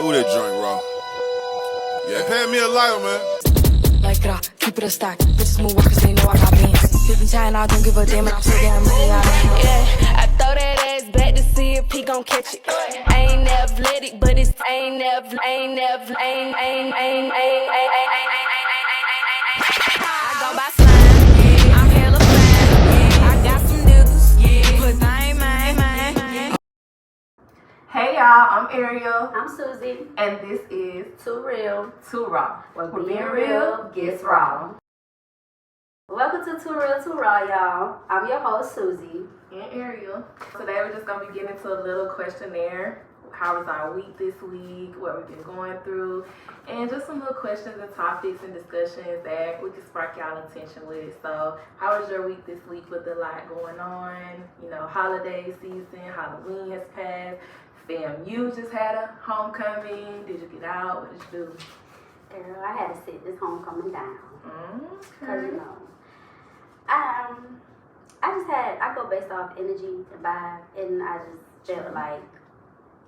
Ooh, that joint raw. Yeah, pay me a lighter, man. Like it, keep it a stack. Bitches move cause they know I got bands. Hit the China, I don't give a damn, and I'm still getting money out of it. Yeah, I throw that ass back to see if he gon' catch it. I ain't athletic, but it's I go by slime, I'm hella fine. I got some niggas, but I ain't mine. Hey y'all, I'm Ariel. I'm Susie. And this is Too Real. Too Raw. Where Being real gets raw. Welcome to Too Real, Too Raw, y'all. I'm your host, Susie. And Ariel. Today we're just going to be getting into a little questionnaire. How was our week this week? What we've been going through. And just some little questions and topics and discussions that we can spark y'all attention with. So, how was your week this week with a lot going on? You know, holiday season, Halloween has passed. FAMU just had a homecoming. Did you get out? What did you do? Girl, I had to sit this homecoming down. Because, you know, I go based off energy and vibe, and I just felt like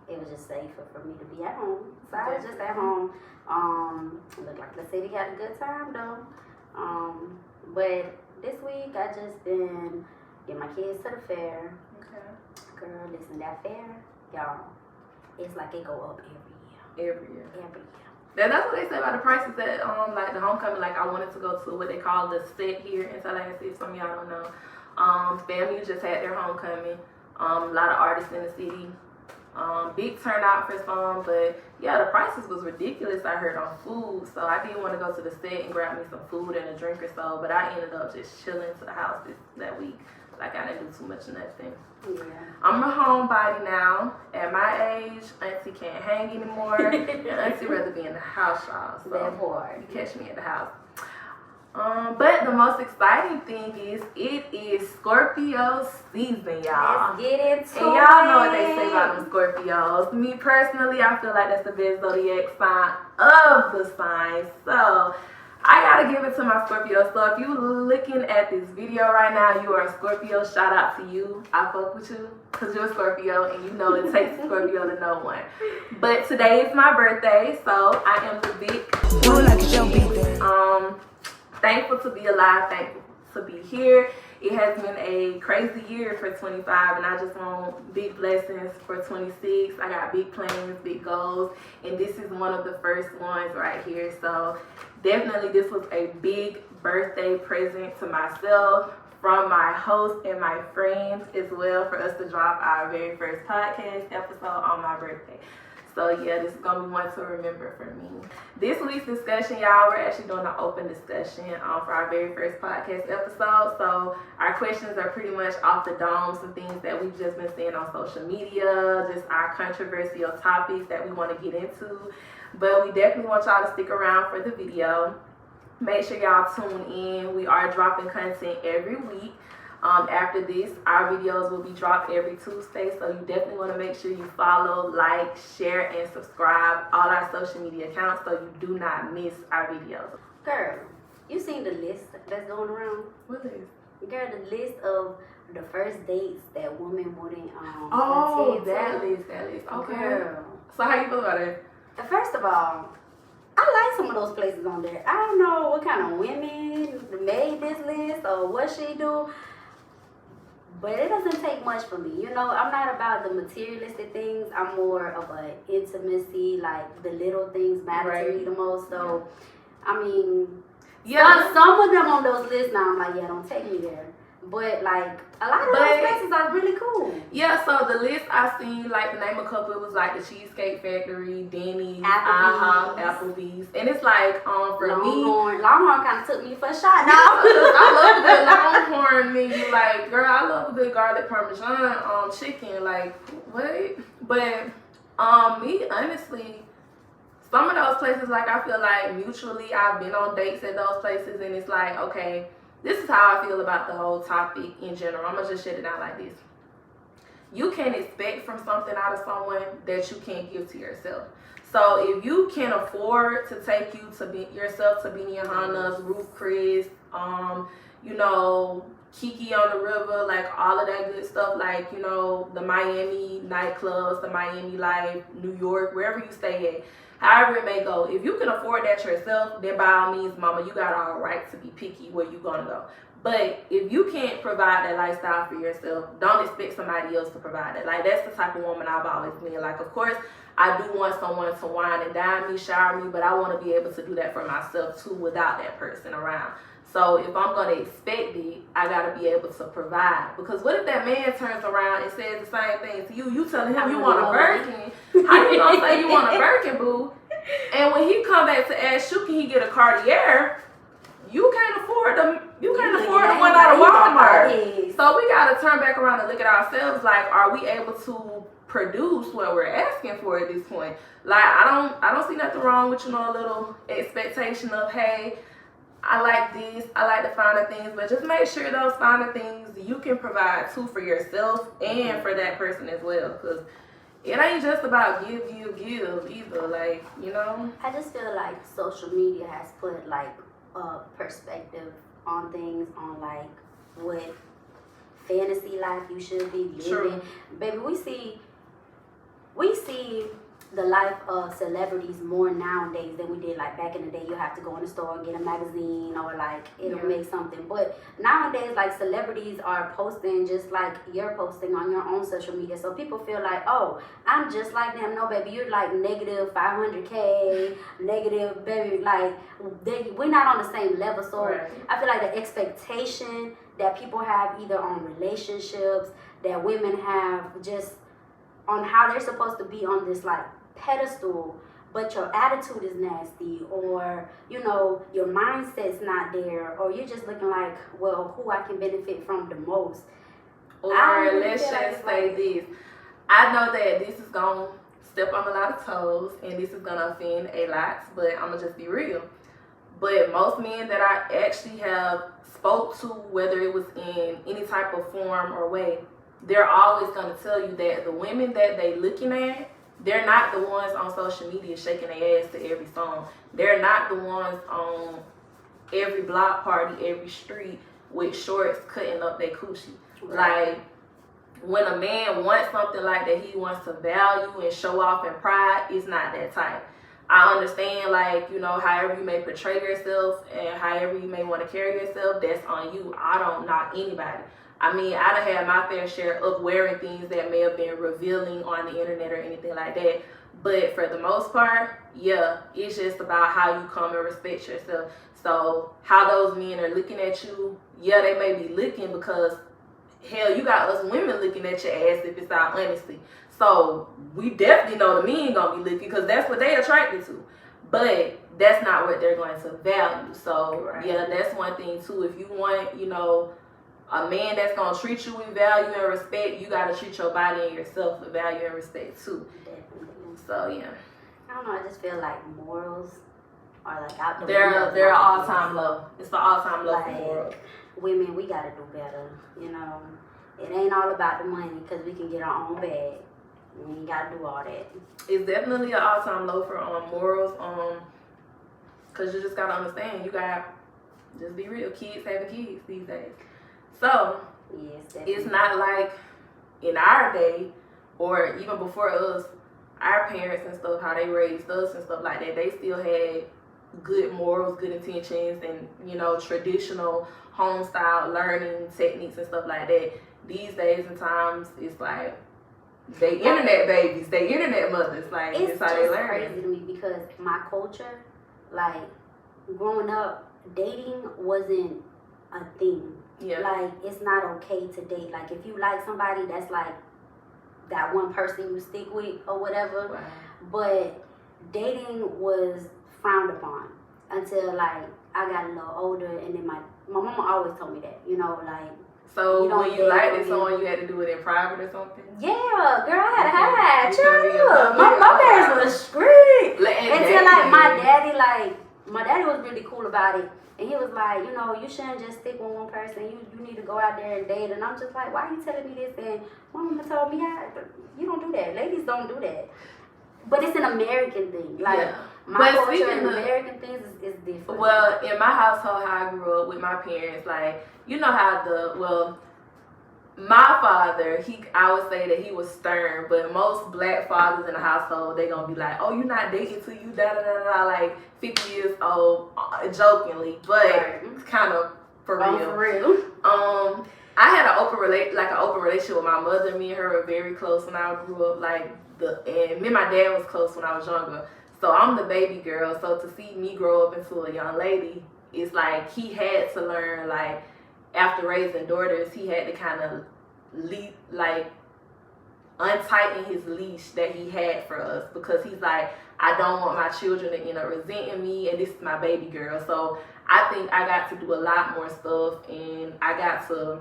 it was just safer for me to be at home. So I was just at home. It looked like the city had a good time though. But this week I just been getting my kids to the fair. Okay. Girl, listen, that fair, y'all, it's like it go up every year. Every year. Every year. That's what they say about the prices at like the homecoming. Like I wanted to go to what they call the set here in Tallahassee. If some of y'all don't know, FAMU just had their homecoming. A lot of artists in the city. Big turnout for some, but yeah, the prices was ridiculous. I heard on food, so I did want to go to the set and grab me some food and a drink or so. But I ended up just chilling to the house that week. Like I didn't do too much of nothing. Yeah. I'm a homebody now. At my age, Auntie can't hang anymore. And Auntie rather be in the house, y'all. So that part. you catch me at the house. But the most exciting thing is it is Scorpio season, y'all. Let's get into and y'all know what they say about them Scorpios. Me personally, I feel like that's the best zodiac sign of the signs. So I gotta give it to my Scorpio. So if you looking at this video right now, you are a Scorpio, shout out to you. I fuck with you because you're a Scorpio and you know it takes a Scorpio to know one. But today is my birthday, so I am the big Do it like it's your birthday. thankful to be alive, thankful to be here. It has been a crazy year for 25, and I just want big blessings for 26. I got big plans, big goals, and this is one of the first ones right here. So definitely this was a big birthday present to myself from my host and my friends as well, for us to drop our very first podcast episode on my birthday. So yeah, this is gonna be one to remember for me. This week's discussion, y'all, we're actually doing an open discussion for our very first podcast episode. So our questions are pretty much off the dome, some things that we've just been seeing on social media, just our controversial topics that we want to get into. But we definitely want y'all to stick around for the video. Make sure y'all tune in. We are dropping content every week. After this, our videos will be dropped every Tuesday, so you definitely want to make sure you follow, like, share, and subscribe all our social media accounts so you do not miss our videos. Girl, you seen the list that's going around? What is? Girl, the list of the first dates that women wouldn't Oh, attend that to. list. Okay. Girl. So how you feel about it? First of all, I like some of those places on there. I don't know what kind of women made this list or what she do, but it doesn't take much for me. You know, I'm not about the materialistic things. I'm more of an intimacy, like the little things matter to me the most. So, I mean, some of them on those lists now, I'm like, yeah, don't take me there. But like a lot of those places are really cool. Yeah, so the list I seen, like the name of a couple, it was like the Cheesecake Factory, Denny's, Applebee's, and it's like for Longhorn kind of took me for a shot. No, I love a good Longhorn menu. Like, girl, I love a good garlic parmesan chicken. Like, what? But me honestly, some of those places, like I feel like mutually, I've been on dates at those places, and it's like, okay, this is how I feel about the whole topic in general. I'm going to just shut it down like this. You can't expect from something out of someone that you can't give to yourself. So if you can afford to take you to be yourself to Benihana's, Ruth Chris, you know, Kiki on the River, like all of that good stuff, like, you know, the Miami nightclubs, the Miami Life, New York, wherever you stay at, however it may go. If you can afford that yourself, then by all means, mama, you got all right to be picky where you gonna go. But if you can't provide that lifestyle for yourself, don't expect somebody else to provide it. Like, that's the type of woman I've always been. Like, of course, I do want someone to wine and dine me, shower me, but I want to be able to do that for myself too without that person around. So if I'm going to expect it, I got to be able to provide. Because what if that man turns around and says the same thing to you? You telling him you want a Birkin. How you going to say you want a Birkin, boo? And when he come back to ask you, can he get a Cartier? You can't afford them. You can't afford the one out of Walmart. So we got to turn back around and look at ourselves. Like, are we able to produce what we're asking for at this point? Like, I don't see nothing wrong with, you know, a little expectation of, hey, I like this, I like the finer things, but just make sure those finer things you can provide too for yourself and for that person as well, because it ain't just about give either, like, you know. I just feel like social media has put like a perspective on things, on like what fantasy life you should be living. True. Baby, we see the life of celebrities more nowadays than we did like back in the day. You have to go in the store and get a magazine, or like it'll make something. But nowadays, like, celebrities are posting just like you're posting on your own social media. So people feel like, oh, I'm just like them. No, baby, you're like negative 500K, negative, baby, like we're not on the same level. So right. I feel like the expectation that people have either on relationships, that women have just on how they're supposed to be on this like pedestal, but your attitude is nasty, or, you know, your mindset's not there, or you're just looking like, well, who I can benefit from the most. Or let's just say this. I know that this is going to step on a lot of toes and this is going to offend a lot, but I'm going to just be real. But most men that I actually have spoke to, whether it was in any type of form or way, they're always going to tell you that the women that they looking at, they're not the ones on social media shaking their ass to every song. They're not the ones on every block party, every street with shorts cutting up their coochie. Right. Like, when a man wants something like that, he wants to value and show off and pride, it's not that type. I understand, like, you know, however you may portray yourself and however you may want to carry yourself, that's on you. I don't knock anybody. I mean, I done had my fair share of wearing things that may have been revealing on the internet or anything like that. But for the most part, yeah, it's just about how you come and respect yourself. So how those men are looking at you, yeah, they may be looking because, hell, you got us women looking at your ass if it's our honesty. So we definitely know the men gonna be looking because that's what they attracted to. But that's not what they're going to value. So, right. Yeah, that's one thing too. If you want, you know, a man that's going to treat you with value and respect, you got to treat your body and yourself with value and respect too. Definitely. So, yeah. I don't know, I just feel like morals are like out the window. They're all-time low. It's the all-time low for morals. Women, we got to do better, you know. It ain't all about the money because we can get our own bag. We ain't got to do all that. It's definitely an all-time low for morals, because you just got to understand, you got to just be real. Kids having kids these days. So, yes, it's not like in our day or even before us, our parents and stuff, how they raised us and stuff like that, they still had good morals, good intentions, and, you know, traditional home style learning techniques and stuff like that. These days and times, it's like they internet babies, they internet mothers. Like, it's how they learn. It's crazy to me because my culture, like, growing up, dating wasn't a thing. Yeah. Like, it's not okay to date. Like, if you like somebody, that's like that one person you stick with or whatever. Wow. But dating was frowned upon until, like, I got a little older, and then my mama always told me that, you know, like. So when you liked someone, you had to do it in private or something? Yeah, girl, I had to hide. Chill. My parents was strict. Until, like, my daddy was really cool about it. And he was like, you know, you shouldn't just stick with one person. You need to go out there and date. And I'm just like, why are you telling me this? And my mama told me, you don't do that. Ladies don't do that. But it's an American thing. Like, Yeah. my But culture speaking and of- American things is different. Well, in my household, how I grew up with my parents, like, you know how my father, I would say that he was stern, but most black fathers in the household, they gonna be like, oh, you're not dating till you da-da-da-da, like 50 years old, jokingly, but it's kind of for real. For real. I had an open relationship with my mother. Me and her were very close when I grew up, and me and my dad was close when I was younger. So I'm the baby girl, so to see me grow up into a young lady, it's like he had to learn, like, after raising daughters, he had to kind of untighten his leash that he had for us, because he's like, I don't want my children to end up resenting me, and this is my baby girl. So I think I got to do a lot more stuff, and I got to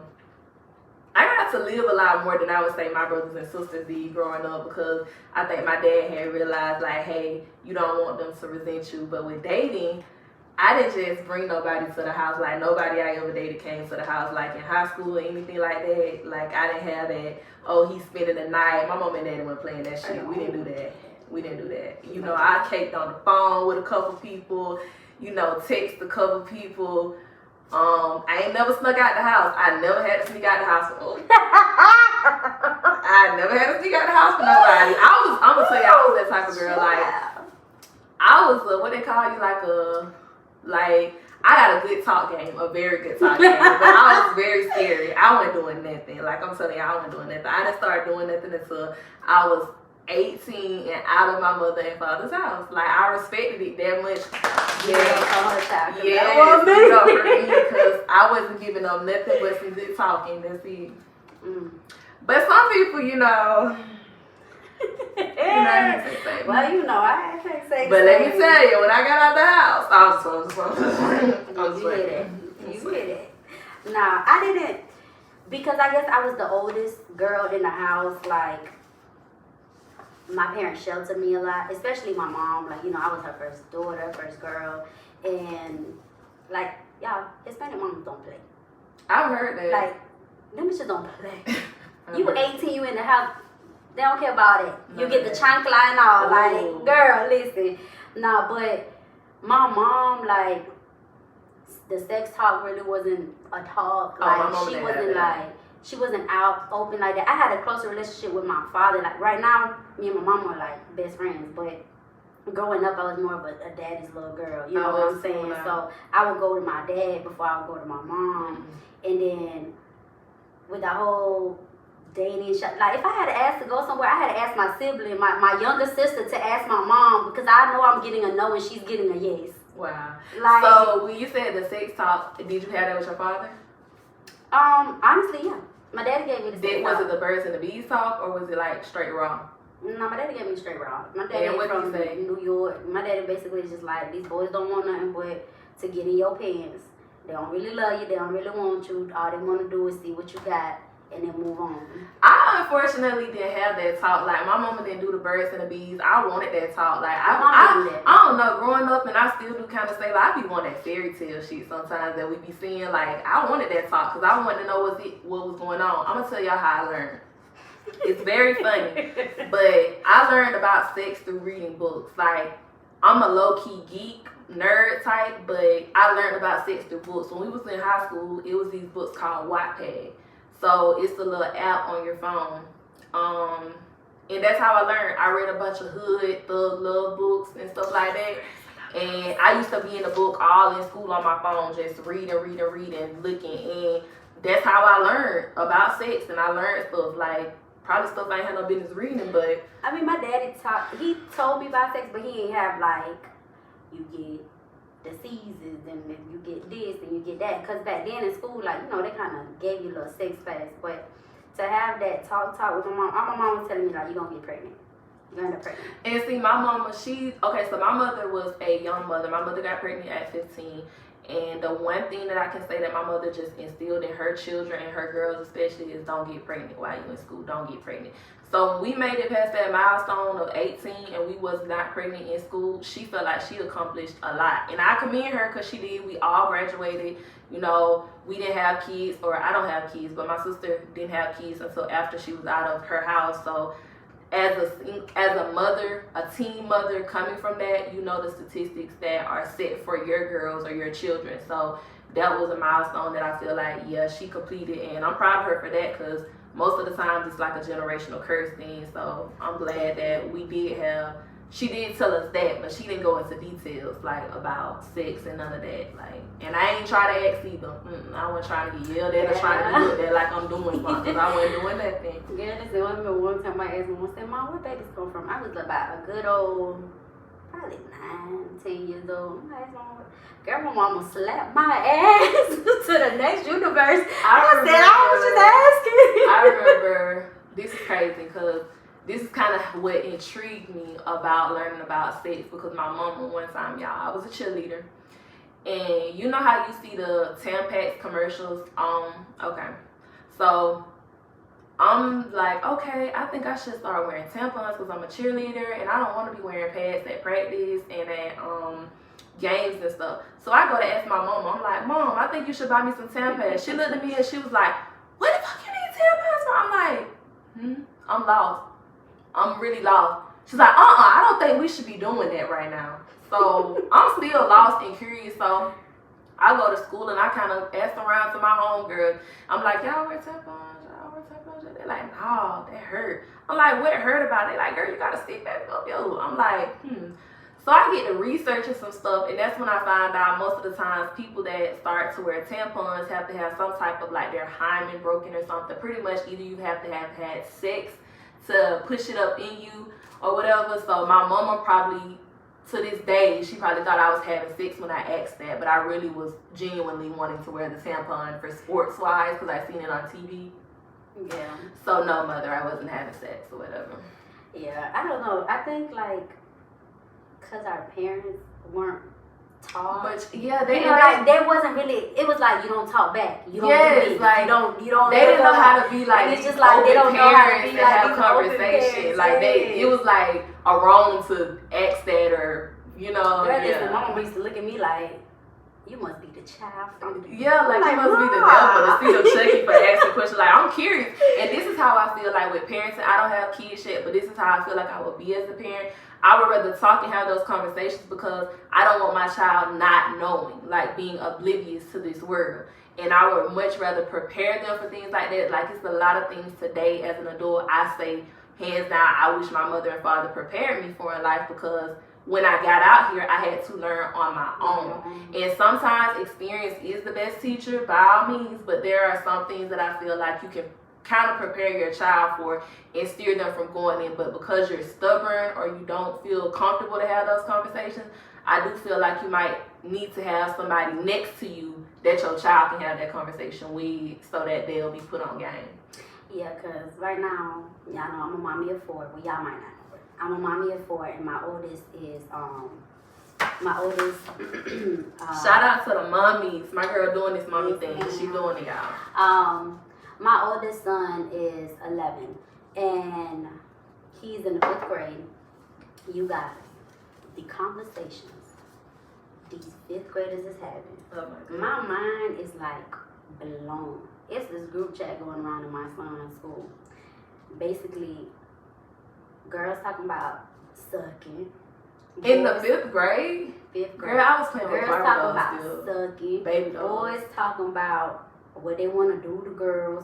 live a lot more than I would say my brothers and sisters did growing up, because I think my dad had realized, like, hey, you don't want them to resent you. But with dating, I didn't just bring nobody to the house. Like, nobody I ever dated came to the house, like, in high school or anything like that. Like, I didn't have that, oh, he's spending the night. My mom and daddy weren't playing that shit. We didn't do that. You know, I caked on the phone with a couple people, you know, text a couple people. I ain't never snuck out the house. I never had to sneak out the house for I never had to sneak out the house for nobody. I'm gonna tell you, I was that type of girl. Like, I was what they call you, I got a good talk game, a very good talk game, but I was very scary. I wasn't doing nothing. Like, I'm telling you, I wasn't doing nothing. I didn't start doing nothing until I was 18 and out of my mother and father's house. Like, I respected it that much. Because I wasn't giving them nothing but some good talking. That's it. But some people, you know, well, you know, I can't say. But let me tell you, when I got out the house, I was You did it. Nah, I didn't, because I guess I was the oldest girl in the house. Like, my parents sheltered me a lot, especially my mom. Like, you know, I was her first daughter, first girl, and like, y'all, Hispanic moms don't play. I've heard that. Like, them bitches don't play. You 18, you in the house, they don't care about it. You get the chancla and all. Like, girl, listen. Nah, but my mom, like, the sex talk really wasn't a talk. Like, she wasn't out open like that. I had a closer relationship with my father. Like, right now, me and my mom are like best friends. But growing up, I was more of a daddy's little girl. You know what I'm saying? So I would go to my dad before I would go to my mom. And then with the whole dating shit, like, if I had to ask to go somewhere, I had to ask my sibling, my younger sister, to ask my mom, because I know I'm getting a no and she's getting a yes. Wow. Like, so when you said the sex talk, did you have that with your father? Honestly, yeah. My daddy gave me the sex talk. Was it the birds and the bees talk, or was it like straight raw? No, my daddy gave me straight raw. My daddy from New York. My daddy basically just like, these boys don't want nothing but to get in your pants. They don't really love you. They don't really want you. All they want to do is see what you got and then move on. I unfortunately didn't have that talk. Like, my mama didn't do the birds and the bees. I wanted that talk. Like, I don't know, growing up, and I still do kind of say, like, I be wanting that fairy tale shit sometimes that we be seeing. Like, I wanted that talk because I wanted to know what was going on. I'm gonna tell y'all how I learned. It's very funny, but I learned about sex through reading books. Like, I'm a low-key geek, nerd type, but I learned about sex through books. When we was in high school, it was these books called Wattpad. So it's a little app on your phone. And that's how I learned. I read a bunch of hood, thug love books and stuff like that. And I used to be in the book all in school on my phone, just reading, looking. And that's how I learned about sex. And I learned stuff like, probably stuff I ain't had no business reading, but. I mean, my daddy he told me about sex, but he ain't have, like, you get the seasons and you get this and you get that. Because back then in school, like, you know, they kind of gave you a little sex class. But to have that talk with my mom was telling me, like, you're going to get pregnant. You're going to end up pregnant. And see, my mama, so my mother was a young mother. My mother got pregnant at 15. And the one thing that I can say that my mother just instilled in her children and her girls especially is don't get pregnant while you're in school. Don't get pregnant. So when we made it past that milestone of 18 and we was not pregnant in school, she felt like she accomplished a lot. And I commend her because she did. We all graduated. You know, we didn't have kids, or I don't have kids, but my sister didn't have kids until after she was out of her house. So as a mother, a teen mother coming from that, you know the statistics that are set for your girls or your children. So that was a milestone that I feel like, yeah, she completed, and I'm proud of her for that, because most of the times it's like a generational curse thing. So I'm glad that she did tell us that, but she didn't go into details like about sex and none of that. Like, and I ain't try to ask either. I wasn't trying to get yelled at or trying to be looked at like I'm doing something, because I wasn't doing nothing. Yeah, this is one time I asked my mom, said, "Mom, where babies come from?" I was about a good old, probably 9, 10 years old. I asked my mom, girl, my mama slapped my ass to the next universe. I said, I was just asking. I remember, this is crazy, because this is kind of what intrigued me about learning about sex, because my mama one time, y'all, I was a cheerleader, and you know how you see the Tampax commercials okay, so I'm like, okay, I think I should start wearing tampons because I'm a cheerleader and I don't want to be wearing pads at practice and at games and stuff. So I go to ask my mom, I'm like, Mom, I think you should buy me some tampons. She looked at me and she was like, what the fuck you need tampons for? I'm like, I'm lost. I'm really lost. She's like, I don't think we should be doing that right now. So I'm still lost and curious. So I go to school and I kind of ask around to my homegirls. I'm like, y'all wear tampons? Y'all wear tampons? They're like, no, that hurt. I'm like, what hurt about it? Like, girl, you gotta stick back up, yo. I'm like, So I get to researching some stuff, and that's when I find out most of the times people that start to wear tampons have to have some type of like their hymen broken or something. Pretty much either you have to have had sex to push it up in you or whatever. So my mama probably, to this day, she probably thought I was having sex when I asked that, but I really was genuinely wanting to wear the tampon for sports-wise because I seen it on TV. Yeah. So no, mother, I wasn't having sex or whatever. Yeah, I don't know. I think like, cause our parents weren't taught. But yeah, they like they wasn't really. It was like you don't talk back. You don't do it. Like you don't. They didn't know how to be like. And it's just like they don't know how to be like have conversation. Like it was like a wrong to ask that or you know. Girl, listen, my mom used to look at me like, you must be the child from the yeah, like you must be the devil to see them checking for asking questions. Like I'm curious, and this is how I feel like with parenting. I don't have kids yet, but this is how I feel like I would be as a parent. I would rather talk and have those conversations because I don't want my child not knowing, like being oblivious to this world. And I would much rather prepare them for things like that. Like it's a lot of things today as an adult, I say hands down, I wish my mother and father prepared me for in life because when I got out here, I had to learn on my own. And sometimes experience is the best teacher by all means, but there are some things that I feel like you can kind of prepare your child for and steer them from going in, but because you're stubborn or you don't feel comfortable to have those conversations, I do feel like you might need to have somebody next to you that your child can have that conversation with so that they'll be put on game. Yeah, because right now, y'all know I'm a mommy of 4, well y'all might not know it. I'm a mommy of 4 and my oldest is shout out to the mommies. My girl doing this mommy thing. She's doing it, y'all. My oldest son is 11, and he's in the 5th grade. You guys, the conversations these 5th graders is having, Oh my mind is like blown. It's this group chat going around in my son's school. Basically, girls talking about sucking. In the 5th grade? 5th grade. Girl, I was playing with girls talking about still. sucking. Baby dolls. Boys talking about what they want to do to girls.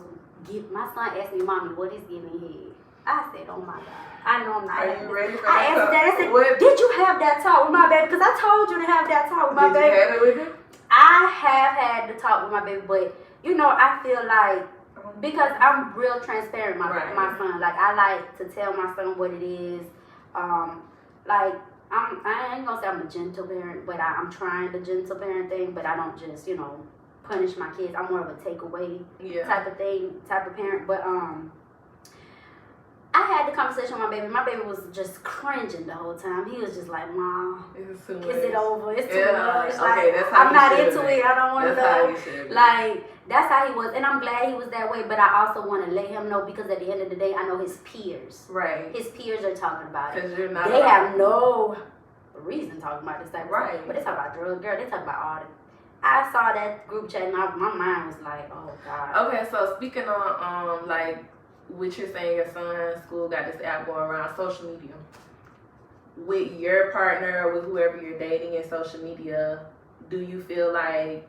My son asked me, Mommy, what is giving head? I said, oh my God. I know I'm not. Are you ready for I that? asked that. I said, did you have that talk with my baby? Because I told you to have that talk with my baby. Did you have it with him? I have had the talk with my baby, but you know, I feel like because I'm real transparent with my son. Like I like to tell my son what it is. Like I ain't gonna say I'm a gentle parent, but I'm trying the gentle parent thing. But I don't just punish my kids. I'm more of a takeaway type of parent. But I had the conversation with my baby. My baby was just cringing the whole time. He was just like, Mom, is it over? It's too much. Like, that's how I'm not into it. I don't want to know. Like, that's how he was. And I'm glad he was that way. But I also want to let him know because at the end of the day, I know his peers. Right. His peers are talking about it. You're not they have no reason talking about this type of stuff. But they talk about drugs. Girl, they talk about all the... I saw that group chat and my mind was like, oh God. Okay, so speaking on like which you're saying your son's school got this app going around, social media. With your partner or with whoever you're dating in social media, do you feel like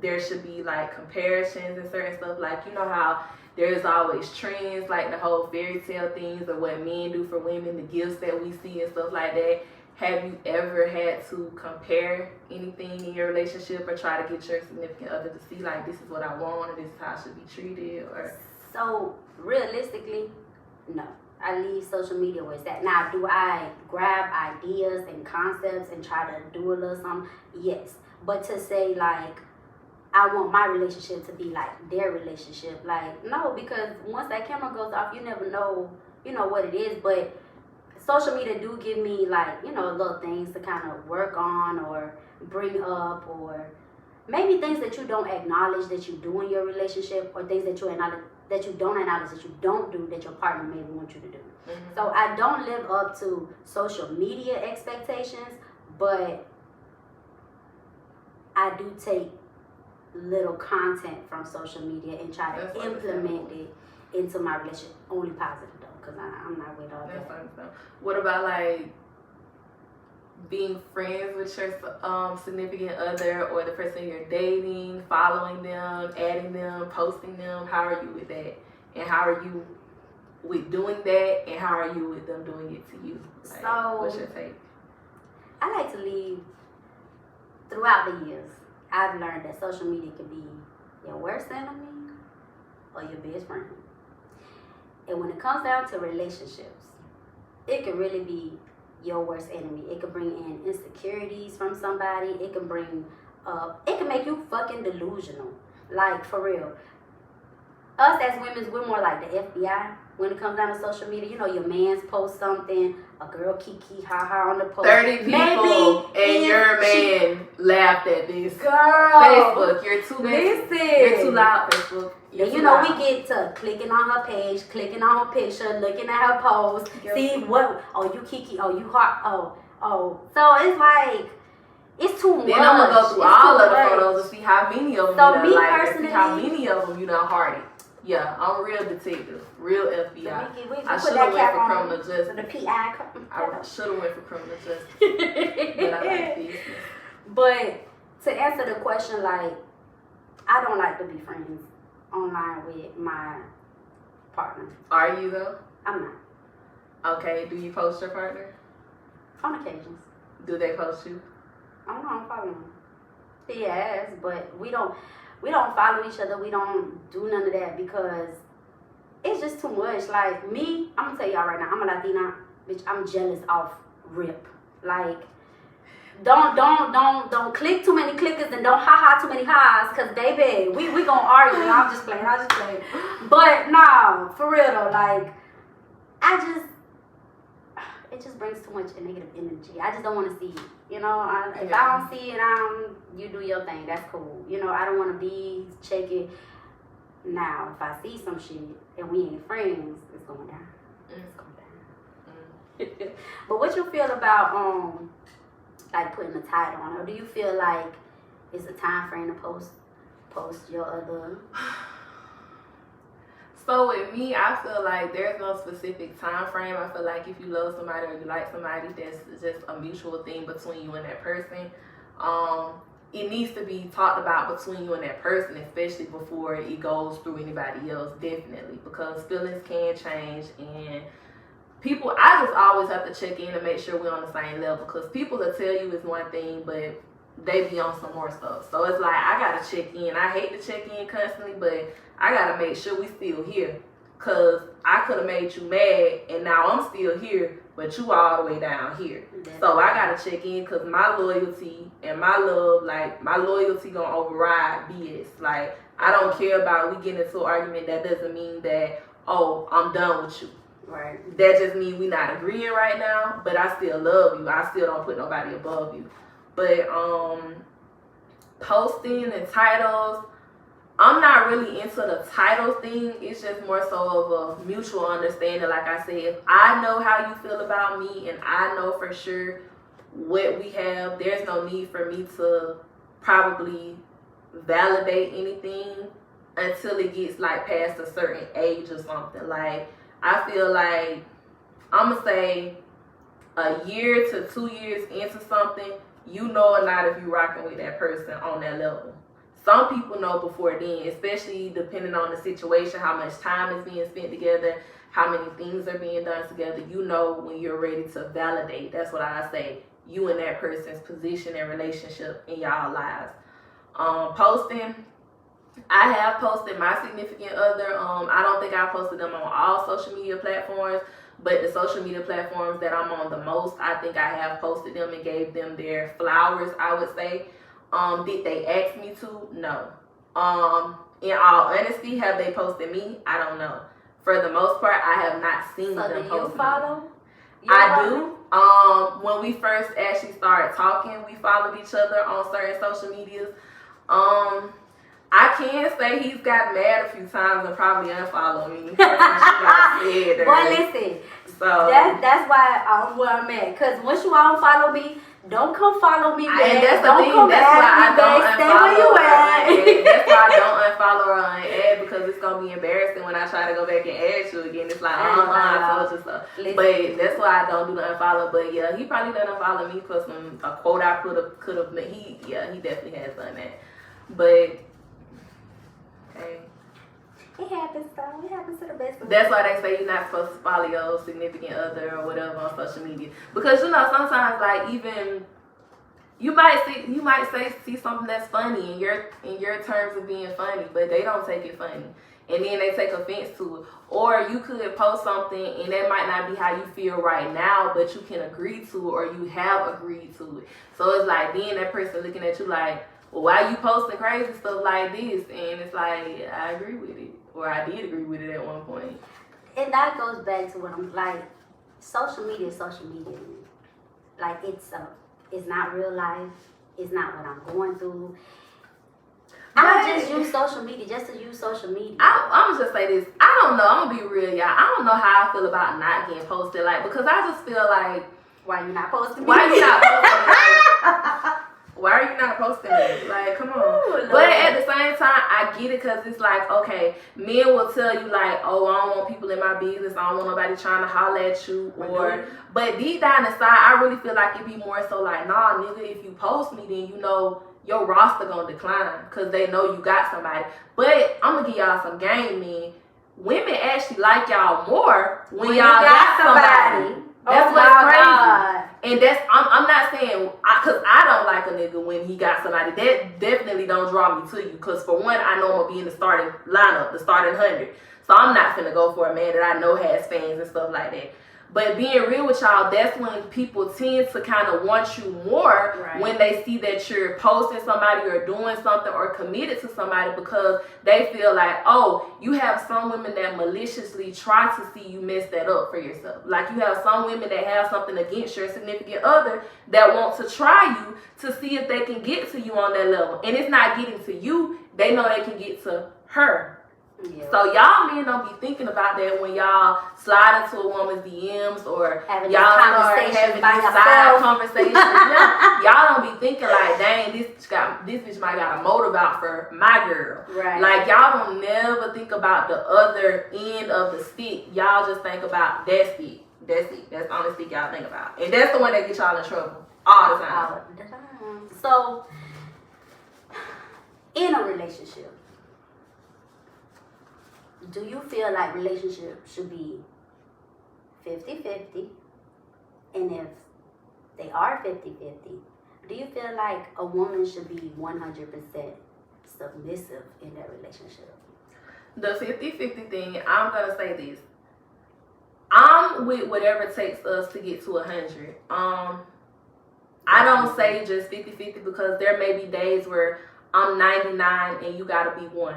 there should be like comparisons and certain stuff? Like, you know how there's always trends, like the whole fairy tale things of what men do for women, the gifts that we see and stuff like that. Have you ever had to compare anything in your relationship or try to get your significant other to see like, this is what I want or this is how I should be treated? Or So realistically, no. I leave social media where it's at. Now, do I grab ideas and concepts and try to do a little something? Yes. But to say like, I want my relationship to be like their relationship, like, no, because once that camera goes off, you never know, you know, what it is. But social media do give me like, you know, little things to kind of work on or bring up, or maybe things that you don't acknowledge that you do in your relationship, or things that you acknowledge that you don't acknowledge that you don't do that your partner may want you to do. Mm-hmm. So I don't live up to social media expectations, but I do take little content from social media and try to implement it into my relationship. Only positive though, because I'm not with all that. What about like being friends with your significant other or the person you're dating, following them, adding them, posting them? How are you with that? And how are you with doing that? And how are you with them doing it to you? Like, so, what's your take? I like to leave. Throughout the years, I've learned that social media can be your worst enemy or your best friend. And when it comes down to relationships, it can really be your worst enemy. It can bring in insecurities from somebody. It can bring it can make you fucking delusional. Like, for real. Us as women, we're more like the FBI when it comes down to social media. You know, your man's post something, a girl kiki ha ha on the post. 30 people and your man laughed at this. Girl, Facebook, you're too listen. You're too loud, Facebook. And you know, we get to clicking on her page, clicking on her picture, looking at her post, see what, oh, you kiki, oh, you heart, oh. So it's like, it's too much. Then I'm going to go through all of the photos to see how many of them so you done me like, see how many of them you done hearted. Yeah, I'm real detective, real FBI. I should have went for criminal justice. The PI. I should have went for criminal justice. But I like business. But to answer the question, like, I don't like to be friends online with my partner. Are you though? I'm not. Okay, do you post your partner? On occasions. Do they post you? I don't know, I'm following him. He has, but we don't follow each other. We don't do none of that because it's just too much. Like me, I'm gonna tell y'all right now, I'm a Latina, bitch. I'm jealous off rip. Like, don't click too many clickers and don't ha too many ha's, cause baby, we gonna argue. I'm just playing. But no, for real though, like it just brings too much negative energy. I just don't want to see it. You know, if I don't see it, you do your thing. That's cool. You know, I don't want to be checking. Now, if I see some shit and we ain't friends, it's going down. It's going down. But what you feel about like putting a title on her? Do you feel like it's a time frame to post your other? So with me, I feel like there's no specific time frame. I feel like if you love somebody or you like somebody, that's just a mutual thing between you and that person. It needs to be talked about between you and that person, especially before it goes through anybody else, definitely, because feelings can change. And people, I just always have to check in to make sure we're on the same level, because people will tell you it's one thing, but they be on some more stuff. So it's like, I gotta check in. I hate to check in constantly, but I gotta make sure we still here, cause I could have made you mad and now I'm still here, but you all the way down here. So I gotta check in, cause my loyalty and my love, like my loyalty gonna override BS. Like, I don't care about we getting into an argument. That doesn't mean that, oh, I'm done with you. Right. That just means we not agreeing right now, but I still love you. I still don't put nobody above you. But posting and titles, I'm not really into the title thing. It's just more so of a mutual understanding. Like I said, if I know how you feel about me and I know for sure what we have, there's no need for me to probably validate anything until it gets like past a certain age or something. Like, I feel like, I'm gonna say a year to 2 years into something, you know or not if you rocking with that person on that level. Some people know before then, especially depending on the situation, how much time is being spent together, how many things are being done together. You know when you're ready to validate. That's what I say. You and that person's position and relationship in y'all lives. Posting. I have posted my significant other. I don't think I posted them on all social media platforms, but the social media platforms that I'm on the most, I think I have posted them and gave them their flowers, I would say. Did they ask me to? No. In all honesty, have they posted me? I don't know. For the most part, I have not seen them post. So do you follow? I do. When we first actually started talking, we followed each other on certain social medias. I can say he's got mad a few times and probably unfollowed me. Boy, listen. So that's why I'm where I'm at. Cause once you unfollow me, don't come follow me back. And that's the don't thing. come That's why I don't back. Stay unfollow where you at. That's why I don't unfollow her on ad, because it's gonna be embarrassing when I try to go back and add you again. It's like, I told you so. But that's why I don't do the unfollow. But yeah, he probably done unfollow me for a quote I could have. He definitely has done that. But okay. It happens, though. It happens to the best of us. That's why they say you're not supposed to follow your significant other or whatever on social media, because sometimes like even you might see something that's funny in your terms of being funny, but they don't take it funny, and then they take offense to it. Or you could post something and that might not be how you feel right now, but you can agree to it, or you have agreed to it. So it's like then that person looking at you like, well, why you posting crazy stuff like this? And it's like, I agree with it. Or I did agree with it at one point. And that goes back to what I'm like, social media is social media. Like, it's not real life. It's not what I'm going through. I just use social media just to use social media. I'm gonna just say this. I don't know. I'm gonna be real, y'all. I don't know how I feel about not getting posted. Like, because I just feel like, why you not posting me? Why you not posting me? Why are you not posting me? Like, come on. Ooh, but at the same time, I get it, because it's like, okay, men will tell you like, oh, I don't want people in my business. I don't want nobody trying to holler at you. But deep down inside, I really feel like it'd be more so like, nah, nigga, if you post me, then you know your roster gonna decline, because they know you got somebody. But I'm gonna give y'all some game, man. Women actually like y'all more when y'all got somebody. That's what's crazy. God. And that's, I'm not saying, because I don't like a nigga when he got somebody. That definitely don't draw me to you. Because for one, I know I'm going to be in the starting lineup, the starting 100. So I'm not finna go for a man that I know has fans and stuff like that. But being real with y'all, that's when people tend to kind of want you more, right, when they see that you're posting somebody or doing something or committed to somebody, because they feel like, oh, you have some women that maliciously try to see you mess that up for yourself. Like, you have some women that have something against your significant other that want to try you to see if they can get to you on that level. And it's not getting to you. They know they can get to her. Yeah. So y'all men don't be thinking about that when y'all slide into a woman's DMs or having y'all start having these side conversations. Y'all don't be thinking like, dang, this bitch might got a motive out for my girl. Right. Like, y'all don't never think about the other end of the stick. Y'all just think about that stick. That's it. That's the only stick y'all think about. And that's the one that gets y'all in trouble all the time. So, in a relationship, do you feel like relationships should be 50-50? And if they are 50-50, do you feel like a woman should be 100% submissive in that relationship? The 50-50 thing, I'm going to say this. I'm with whatever it takes us to get to 100. I don't say just 50-50, because there may be days where I'm 99 and you got to be 1.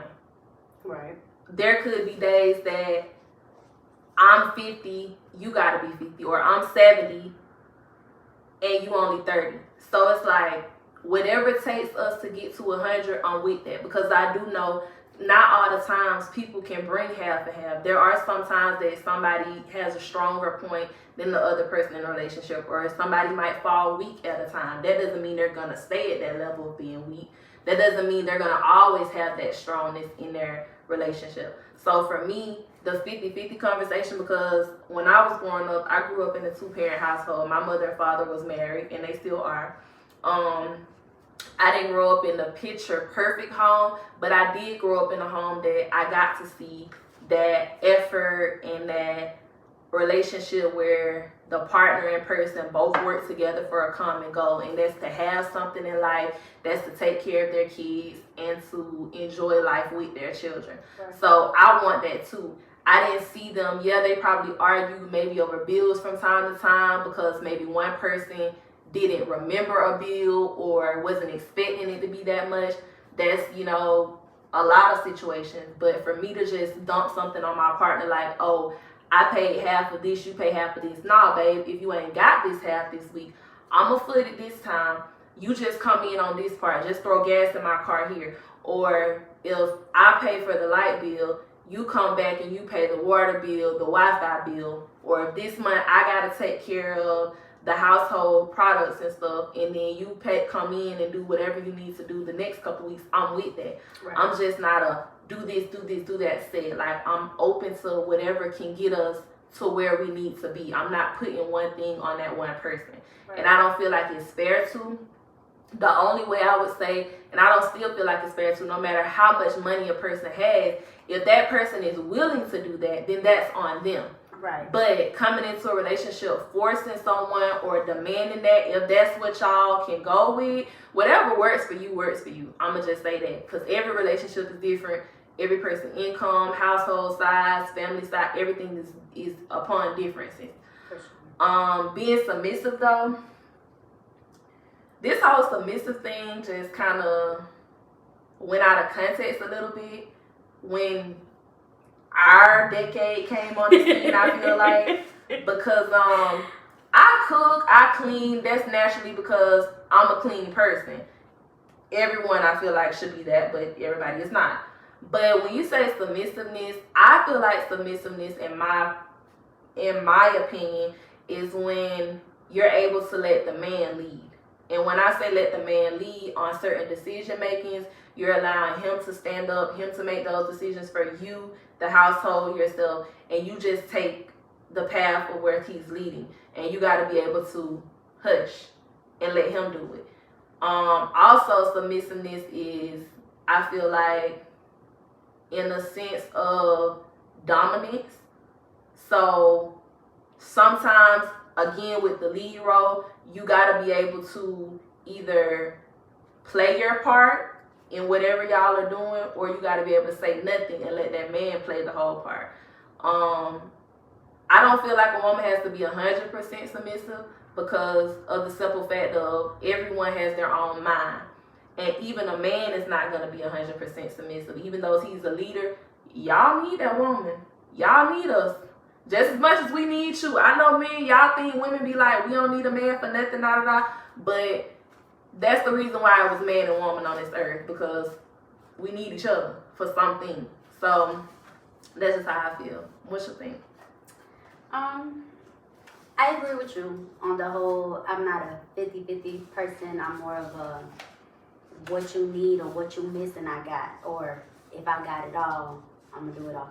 Right. There could be days that I'm 50, you gotta be 50, or I'm 70 and you only 30. So it's like, whatever it takes us to get to 100, I'm with that, because I do know not all the times people can bring half and half. There are some times that somebody has a stronger point than the other person in a relationship, or somebody might fall weak at a time. That doesn't mean they're gonna stay at that level of being weak. That doesn't mean they're gonna always have that strongness in their relationship. So for me, the 50-50 conversation, because when I was growing up, I grew up in a 2-parent household. My mother and father was married, and they still are. I didn't grow up in the picture perfect home, but I did grow up in a home that I got to see that effort and that relationship where the partner and person both work together for a common goal, and that's to have something in life, that's to take care of their kids and to enjoy life with their children. Right. So I want that too. I didn't see them, they probably argue maybe over bills from time to time because maybe one person didn't remember a bill or wasn't expecting it to be that much. That's, a lot of situations. But for me to just dump something on my partner like, oh, I paid half of this, you pay half of this. Nah, babe, if you ain't got this half this week, I'ma foot it this time. You just come in on this part. Just throw gas in my car here. Or if I pay for the light bill, you come back and you pay the water bill, the Wi-Fi bill. Or if this month I gotta take care of the household products and stuff, and then you come in and do whatever you need to do the next couple weeks, I'm with that. Right. I'm just not a do this, do that set. Like, I'm open to whatever can get us to where we need to be. I'm not putting one thing on that one person. Right. And I don't feel like it's fair to. The only way I would say, and I don't still feel like it's fair to, no matter how much money a person has, if that person is willing to do that, then that's on them. Right. But coming into a relationship, forcing someone or demanding that, if that's what y'all can go with, whatever works for you, works for you. I'm going to just say that. Because every relationship is different. Every person's income, household size, family size, everything is upon differences. Being submissive, though, this whole submissive thing just kind of went out of context a little bit when our decade came on the scene, I feel like, because I cook, I clean, that's naturally because I'm a clean person. Everyone, I feel like, should be that, but everybody is not. But when you say submissiveness, I feel like submissiveness, in my opinion, is when you're able to let the man lead. And when I say let the man lead on certain decision makings, you're allowing him to stand up, him to make those decisions for you, the household, yourself, and you just take the path of where he's leading. And you got to be able to hush and let him do it. Also, submissiveness is, I feel like, in the sense of dominance. So sometimes, again, with the lead role, you got to be able to either play your part in whatever y'all are doing, or you got to be able to say nothing and let that man play the whole part. I don't feel like a woman has to be 100% submissive because of the simple fact of everyone has their own mind. And even a man is not going to be 100% submissive. Even though he's a leader, y'all need that woman. Y'all need us. Just as much as we need you. I know men, y'all think women be like, we don't need a man for nothing, but that's the reason why it was man and woman on this earth, because we need each other for something. So that's just how I feel. What you think? I agree with you on the whole, I'm not a 50-50 person. I'm more of a what you need or what you missing I got, or if I got it all, I'm gonna do it all.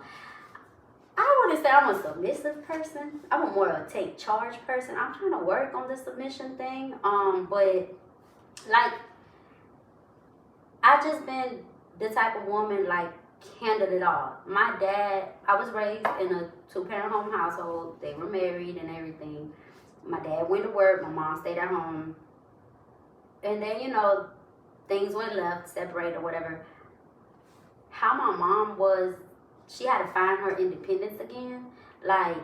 I wouldn't say I'm a submissive person. I'm more of a take charge person. I'm trying to work on the submission thing. But like, I just been the type of woman like handled it all. My dad, I was raised in a 2-parent home household. They were married and everything. My dad went to work. My mom stayed at home. And then, things went left, separated or whatever. How my mom was, she had to find her independence again. Like,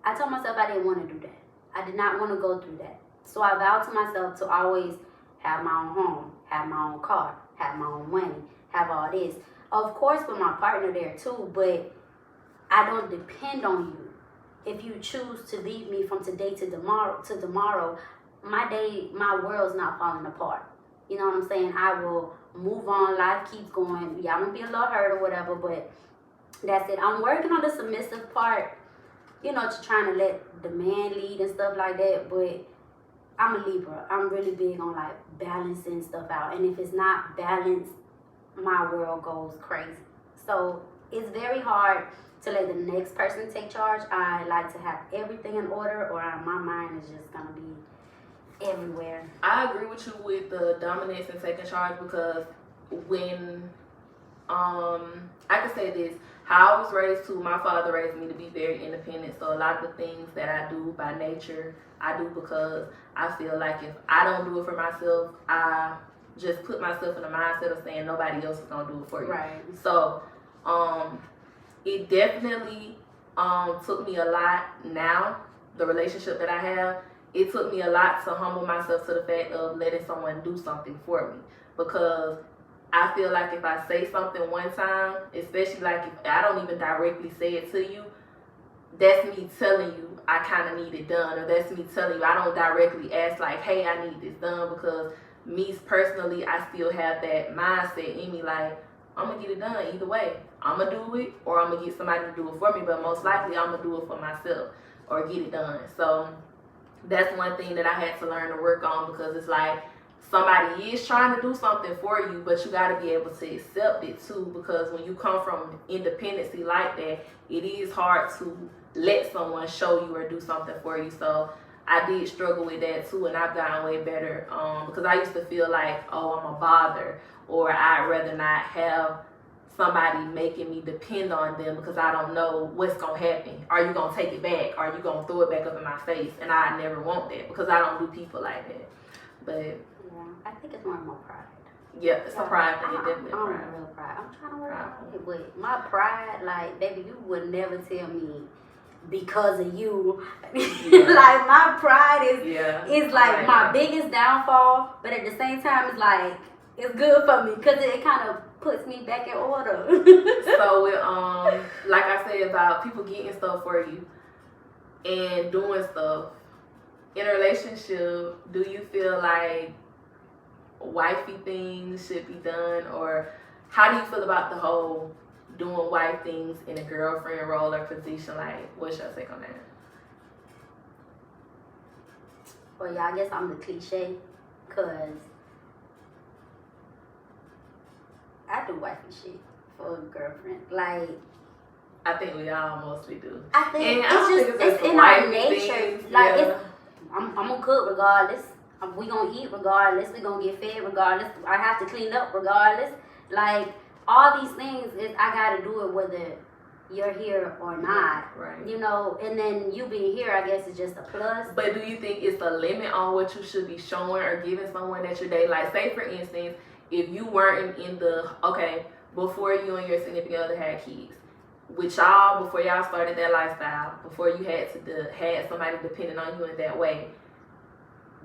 I told myself I didn't want to do that. I did not want to go through that. So I vowed to myself to always have my own home, have my own car, have my own money, have all this. Of course, with my partner there too, but I don't depend on you. If you choose to leave me from today to tomorrow, my world's not falling apart. You know what I'm saying? I will move on. Life keeps going. Yeah, I'm going to be a little hurt or whatever, but that's it. I'm working on the submissive part, to trying to let the man lead and stuff like that, but I'm a Libra. I'm really big on, balancing stuff out. And if it's not balanced, my world goes crazy. So it's very hard to let the next person take charge. I like to have everything in order, or my mind is just gonna be everywhere. I agree with you with the dominance and taking charge, because when I can say this, how I was raised too, my father raised me to be very independent. So a lot of the things that I do by nature, I do because I feel like if I don't do it for myself, I just put myself in the mindset of saying nobody else is gonna do it for you. Right. So it definitely took me a lot now, the relationship that I have, it took me a lot to humble myself to the fact of letting someone do something for me. Because I feel like if I say something one time, especially like if I don't even directly say it to you, that's me telling you I kind of need it done, or that's me telling you I don't directly ask like, hey, I need this done, because me personally, I still have that mindset in me like, I'm going to get it done either way. I'm going to do it, or I'm going to get somebody to do it for me, but most likely I'm going to do it for myself or get it done. So that's one thing that I had to learn to work on, because it's like somebody is trying to do something for you, but you got to be able to accept it too, because when you come from independency like that, it is hard to let someone show you or do something for you. So I did struggle with that too, and I've gotten way better because I used to feel like, oh, I'm a bother, or I'd rather not have somebody making me depend on them because I don't know what's going to happen. Are you going to take it back? Are you going to throw it back up in my face? And I never want that, because I don't do people like that. But yeah, I think it's more pride. Yeah, it's a pride thing. Definitely I'm pride. real pride. I'm trying to work on it, but my pride, like, baby, you would never tell me because of you. Yeah. Like, my pride is like right. my biggest downfall, but at the same time, it's like, it's good for me because it kind of puts me back in order. So with like I said about people getting stuff for you and doing stuff in a relationship, do you feel like wifey things should be done, or how do you feel about the whole doing wife things in a girlfriend role or position? Like, what's your take on that? Well, yeah, I guess I'm the cliche, because I do wifey shit for a girlfriend. Like, I think we all mostly do. I think And it's I don't just think it's it's a in our wifey nature. thing. Like, Yeah. it's I'm gonna cook regardless. We gonna eat regardless. We gonna get fed regardless. I have to clean up regardless. Like, all these things is I gotta do it whether you're here or not. Right. You know, and then you being here, I guess, is just a plus. But do you think it's a limit on what you should be showing or giving someone that you're dating? Like, say for instance, if you weren't in the, okay, before you and your significant other had kids, with y'all, before y'all started that lifestyle, before you had somebody depending on you in that way,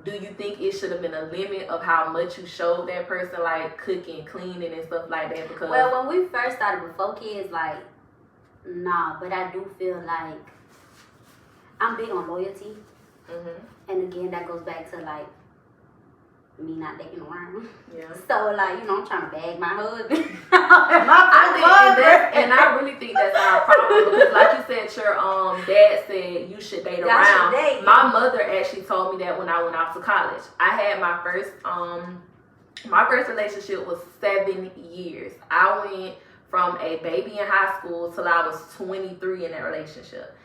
do you think it should have been a limit of how much you showed that person, like cooking, cleaning, and stuff like that? Because, well, when we first started before kids, like, nah, but I do feel like I'm big on loyalty. mm-hmm. And again, that goes back to, like, me not dating around. Yeah. So, like, you know, I'm trying to bag my husband. And I really think that's our problem, because like you said, your dad said you should date around. My mother actually told me that when I went off to college. I had my first relationship was 7 years. I went from a baby in high school till I was 23 in that relationship.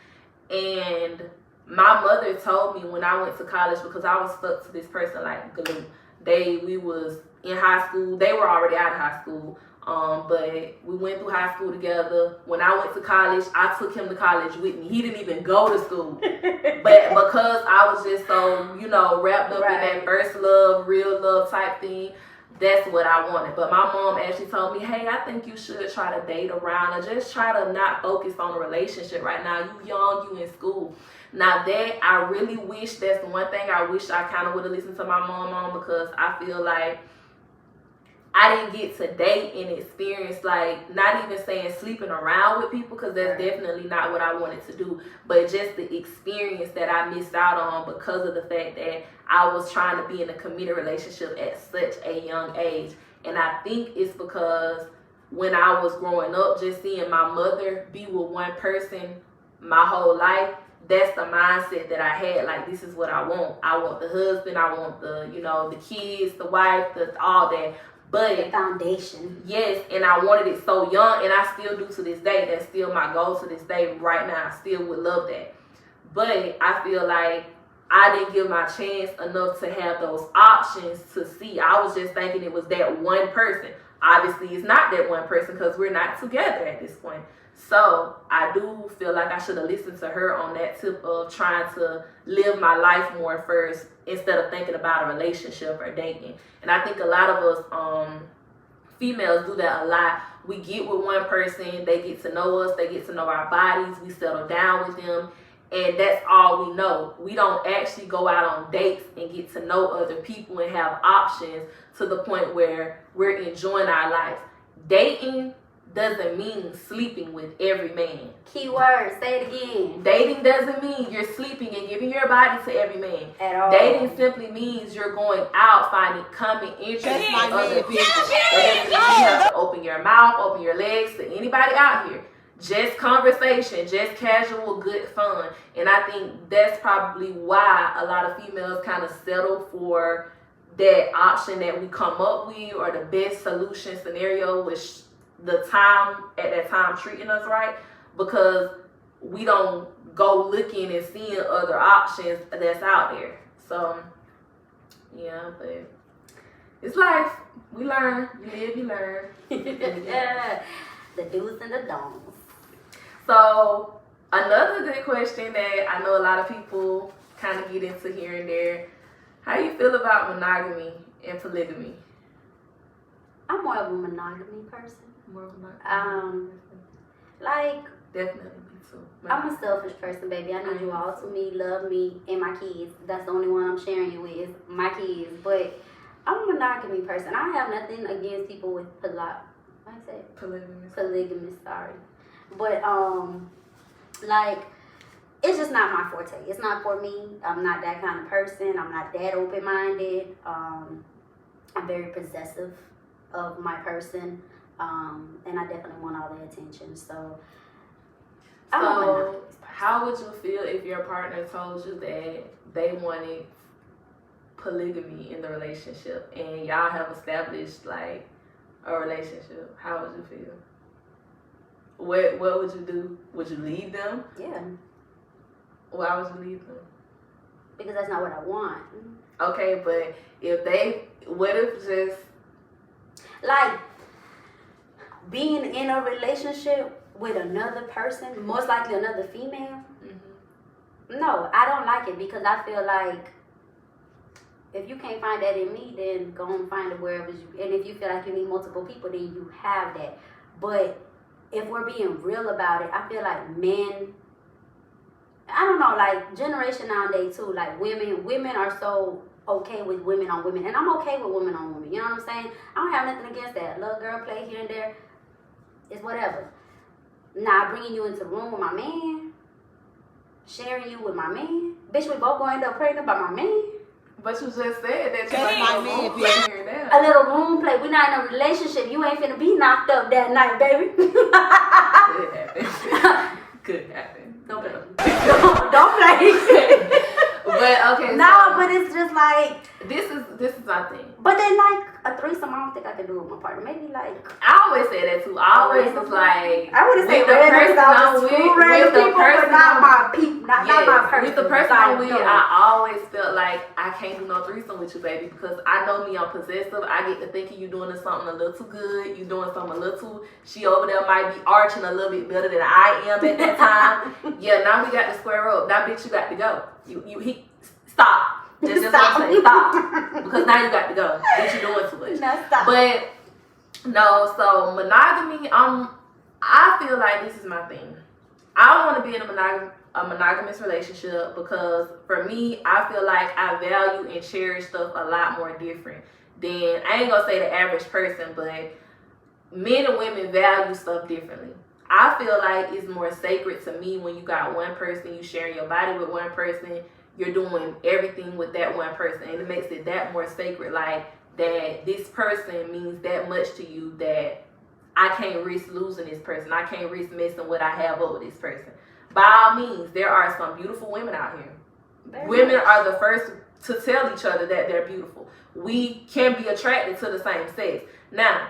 And my mother told me when I went to college, because I was stuck to this person like glue. We was in high school. They were already out of high school. But we went through high school together. When I went to college, I took him to college with me. He didn't even go to school. But because I was just so, you know, wrapped up in that first love, real love type thing, that's what I wanted. But my mom actually told me, hey, I think you should try to date around, or just try to not focus on a relationship right now. You young, you in school. Now that I really wish, that's the one thing I wish I kind of would have listened to my mom on, because I feel like I didn't get to date and experience, like, not even saying sleeping around with people, because that's definitely not what I wanted to do, but just the experience that I missed out on because of the fact that I was trying to be in a committed relationship at such a young age. And I think it's because when I was growing up, just seeing my mother be with one person my whole life, that's the mindset that I had. Like, this is what I want. I want the husband, I want the, you know, the kids, the wife, all that. But the foundation. Yes, and I wanted it so young, and I still do to this day. That's still my goal to this day. Right now, I still would love that. But I feel like I didn't give my chance enough to have those options to see. I was just thinking it was that one person. Obviously, it's not that one person because we're not together at this point. So I do feel like I should have listened to her on that tip of trying to live my life more first instead of thinking about a relationship or dating. And I think a lot of us females do that a lot. We get with one person, they get to know us, they get to know our bodies, we settle down with them, and that's all we know. We don't actually go out on dates and get to know other people and have options to the point where we're enjoying our lives. Dating doesn't mean sleeping with every man. Keyword, say it again. Dating doesn't mean you're sleeping and giving your body to every man. At all. Dating simply means you're going out finding common interests with other people. That doesn't mean you have to open your mouth, open your legs to anybody out here. Just conversation, just casual, good fun. And I think that's probably why a lot of females kind of settle for that option that we come up with or the best solution scenario, which the time at that time treating us right, because we don't go looking and seeing other options that's out there. So yeah, but it's life. We learn. You live, you learn. Yeah. The do's and the don'ts. So another good question that I know a lot of people kind of get into here and there: how you feel about monogamy and polygamy? I'm more of a monogamy person. More of a monogamy. Like, Definitely me too. I'm a selfish person, baby. I need you all to me, love me, and my kids. That's the only one I'm sharing you with is my kids. But I'm a monogamy person. I have nothing against people with polygamous, sorry. But like, it's just not my forte. It's not for me. I'm not that kind of person. I'm not that open-minded. I'm very possessive of my person. And I definitely want all the attention. So how would you feel if your partner told you that they wanted polygamy in the relationship and y'all have established like a relationship? How would you feel? What would you do? Would you leave them? Yeah. Why would you leave them? Because that's not what I want. Okay, but what if just like being in a relationship with another person, most likely another female? Mm-hmm. No, I don't like it because I feel like if you can't find that in me, then go and find it wherever you. And if you feel like you need multiple people, then you have that. But if we're being real about it, I feel like men, I don't know, like generation nowadays too, like women are so okay with women on women, and I'm okay with women on women. You know what I'm saying? I don't have nothing against that. Little girl play here and there. It's whatever. Now bringing you into the room with my man, sharing you with my man. Bitch, we both gonna end up pregnant by my man. But you just said that you like my man play here and there. A little room play. We're not in a relationship. You ain't finna be knocked up that night, baby. Could happen. Could happen. Don't play. Don't play. But okay. No, but it's just like this is my thing. But then like a threesome, I don't think I can do it with my partner. Maybe like I always say that too. I always was like I wouldn't say random because I was with random people, but not my people, not my person. With the person I'm with, I always felt like I can't do no threesome with you, baby, because I know me, I'm possessive. I get to thinking you doing something a little too good. You doing something a little too. She over there might be arching a little bit better than I am at that time. Yeah, now we got to square up. Now, bitch, you got to go. Stop. Just stop. Stop. Because now you got to go. What you doing too much. No, stop. But no, so monogamy, I feel like this is my thing. I want to be in a monogamous relationship because for me, I feel like I value and cherish stuff a lot more different than, I ain't gonna say the average person, but men and women value stuff differently. I feel like it's more sacred to me when you got one person, you sharing your body with one person, you're doing everything with that one person, and it makes it that more sacred, like that this person means that much to you that I can't risk losing this person. I can't risk messing what I have over this person. By all means, there are some beautiful women out here. Women are the first to tell each other that they're beautiful. We can be attracted to the same sex. Now,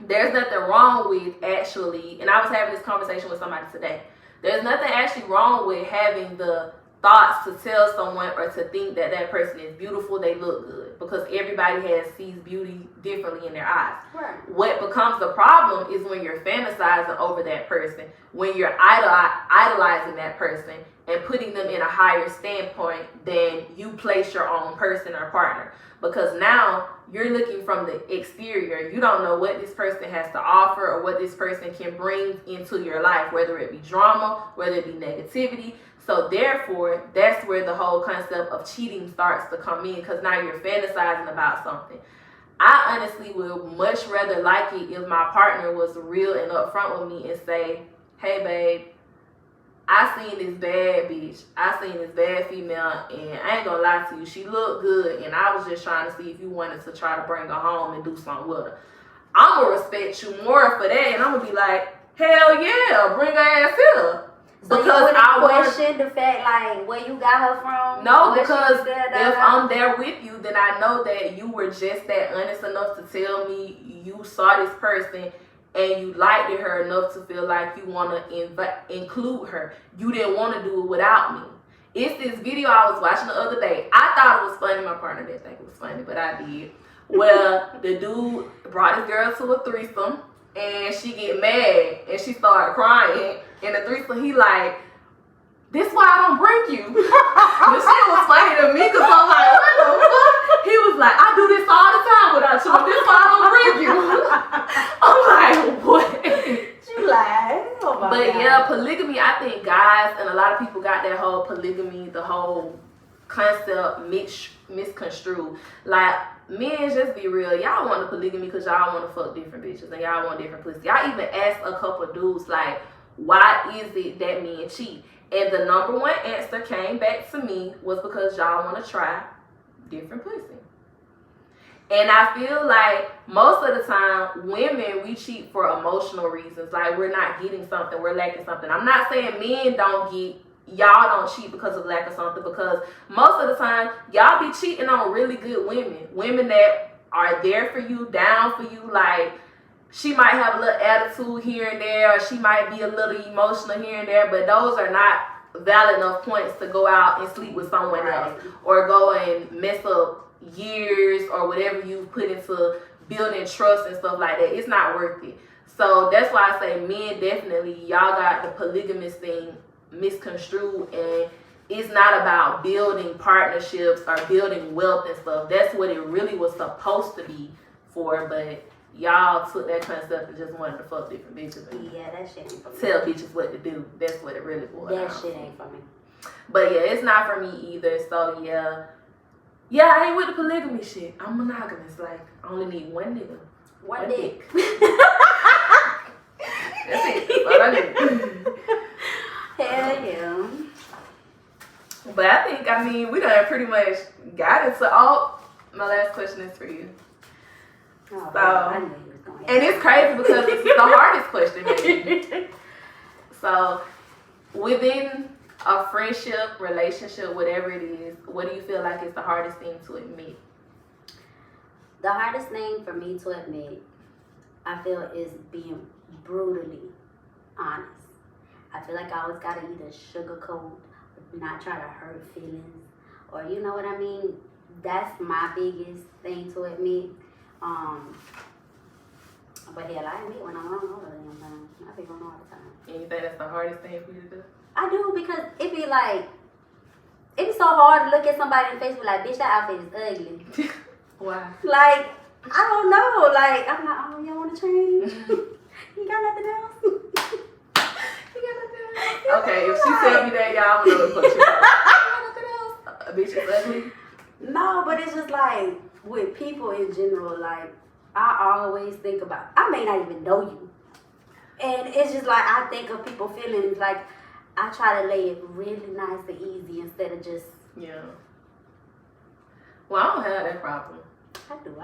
there's nothing wrong with actually, and I was having this conversation with somebody today. There's nothing actually wrong with having the thoughts to tell someone or to think that that person is beautiful, they look good, because everybody sees beauty differently in their eyes. Right. What becomes the problem is when you're fantasizing over that person, when you're idolizing that person and putting them in a higher standpoint than you place your own person or partner. Because now you're looking from the exterior. You don't know what this person has to offer or what this person can bring into your life, whether it be drama, whether it be negativity. So therefore, that's where the whole concept of cheating starts to come in, because now you're fantasizing about something. I honestly would much rather like it if my partner was real and upfront with me and say, hey babe, I seen this bad bitch, I seen this bad female, and I ain't gonna lie to you, she looked good, and I was just trying to see if you wanted to try to bring her home and do something with her. I'm gonna respect you more for that, and I'm gonna be like, hell yeah, bring her ass here. So because you wouldn't I question the fact, like, where you got her from? No, because if I'm there with you, then I know that you were just that honest enough to tell me you saw this person and you liked her enough to feel like you want to include her. You didn't want to do it without me. It's this video I was watching the other day. I thought it was funny. My partner didn't think it was funny, but I did. Well, the dude brought his girl to a threesome, and she get mad, and she started crying. And the threesome, he like, this why I don't bring you. The shit was funny to me, because I'm like, what the fuck? He was like, I do this all the time without you, and this why I don't bring you. I'm like, what? You like, oh my But God. yeah, polygamy, I think guys and a lot of people got that whole polygamy, the whole concept misconstrued. Like, men, just be real. Y'all want the polygamy because y'all want to fuck different bitches and y'all want different pussy. Y'all even asked a couple dudes, like, why is it that men cheat? And the number one answer came back to me was because y'all want to try different pussy. And I feel like most of the time, women, we cheat for emotional reasons. Like, we're not getting something, we're lacking something. I'm not saying men y'all don't cheat because of lack of something, because most of the time, y'all be cheating on really good women. Women that are there for you, down for you. Like, she might have a little attitude here and there, or she might be a little emotional here and there, but those are not valid enough points to go out and sleep with someone else or go and mess up years or whatever you put into building trust and stuff like that. It's not worth it. So that's why I say men, definitely, y'all got the polygamous thing misconstrued, and it's not about building partnerships or building wealth and stuff. That's what it really was supposed to be for, but y'all took that concept and just wanted to fuck different bitches and yeah, that shit ain't for me. tell bitches what to do. That's what it really was. That shit ain't for me. But yeah, it's not for me either. So yeah, I ain't with the polygamy shit. I'm monogamous. Like, I only need one nigga. One dick. That's it. That's all I need. Hell yeah. But I think, we done pretty much got it. So my last question is for you. Oh, So, I knew you was gonna and it's crazy because it's the hardest question, maybe. So, within a friendship, relationship, whatever it is, what do you feel like is the hardest thing to admit? The hardest thing for me to admit, I feel, is being brutally honest. I feel like I always gotta either sugarcoat, not try to hurt feelings, or you know what I mean? That's my biggest thing to admit. But hell, I admit when I'm wrong all the damn time. I be wrong all the time. And you think that's the hardest thing for you to do? I do, because it be so hard to look at somebody in the face and be like, bitch, that outfit is ugly. Why? Like, I don't know. Like, I'm like, oh, you want to change? You got nothing else? You got nothing else? Okay, if she tell me that, y'all, I'm gonna know what the fuck she got nothing else? A bitch is ugly? No, but it's just like, with people in general, like, I always think about, I may not even know you. And it's just like, I think of people feelings, like, I try to lay it really nice and easy instead of just... Yeah. Well, I don't have that problem. I do.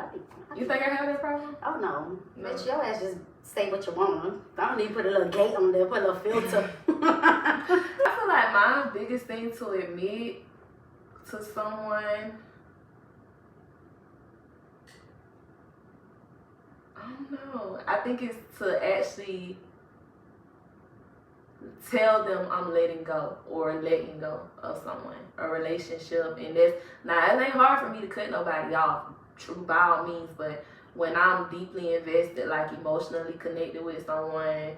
You think I have that problem? Oh, no. No. Bitch, your ass just say what you want. I don't need to put a little gate on there, put a little filter. I feel like my biggest thing to admit to someone, I don't know. I think it's to actually tell them I'm letting go or letting go of someone, a relationship. And that's, now it ain't hard for me to cut nobody off, true, by all means, but when I'm deeply invested, like emotionally connected with someone,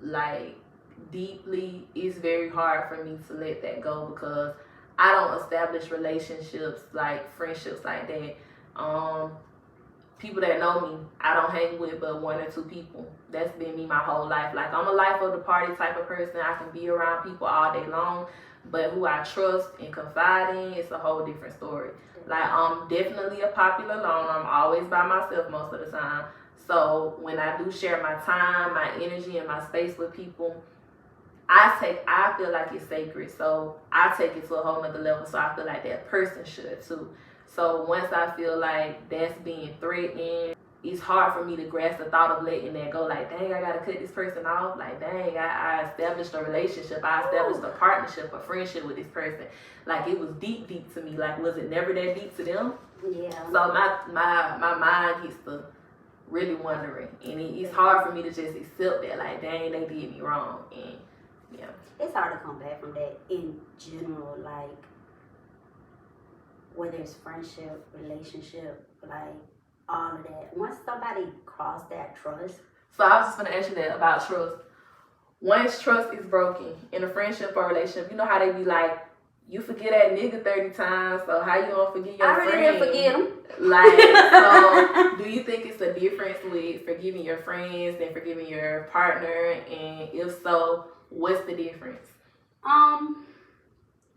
like deeply, it's very hard for me to let that go because I don't establish relationships, like friendships like that. People that know me, I don't hang with but 1 or 2 people. That's been me my whole life. Like, I'm a life of the party type of person. I can be around people all day long, but who I trust and confide in, it's a whole different story. Like, I'm definitely a popular loner. I'm always by myself most of the time. So when I do share my time, my energy, and my space with people, I feel like it's sacred. So I take it to a whole nother level. So I feel like that person should too. So once I feel like that's being threatened, it's hard for me to grasp the thought of letting that go. Like, dang, I gotta cut this person off. Like, dang, I established a relationship. I established a partnership, a friendship with this person. Like, it was deep to me. Like, was it never that deep to them? Yeah. So my mind gets to really wondering, and it's hard for me to just accept that. Like, dang, they did me wrong, and yeah. It's hard to come back from that in general, like, whether it's friendship, relationship, like, all of that. Once somebody crossed that trust. So I was just going to ask you that about trust. Once trust is broken in a friendship or relationship, you know how they be like, you forget that nigga 30 times, so how you gonna forget your friend? I really didn't forget him. Like, so do you think it's a difference with forgiving your friends and forgiving your partner? And if so, what's the difference?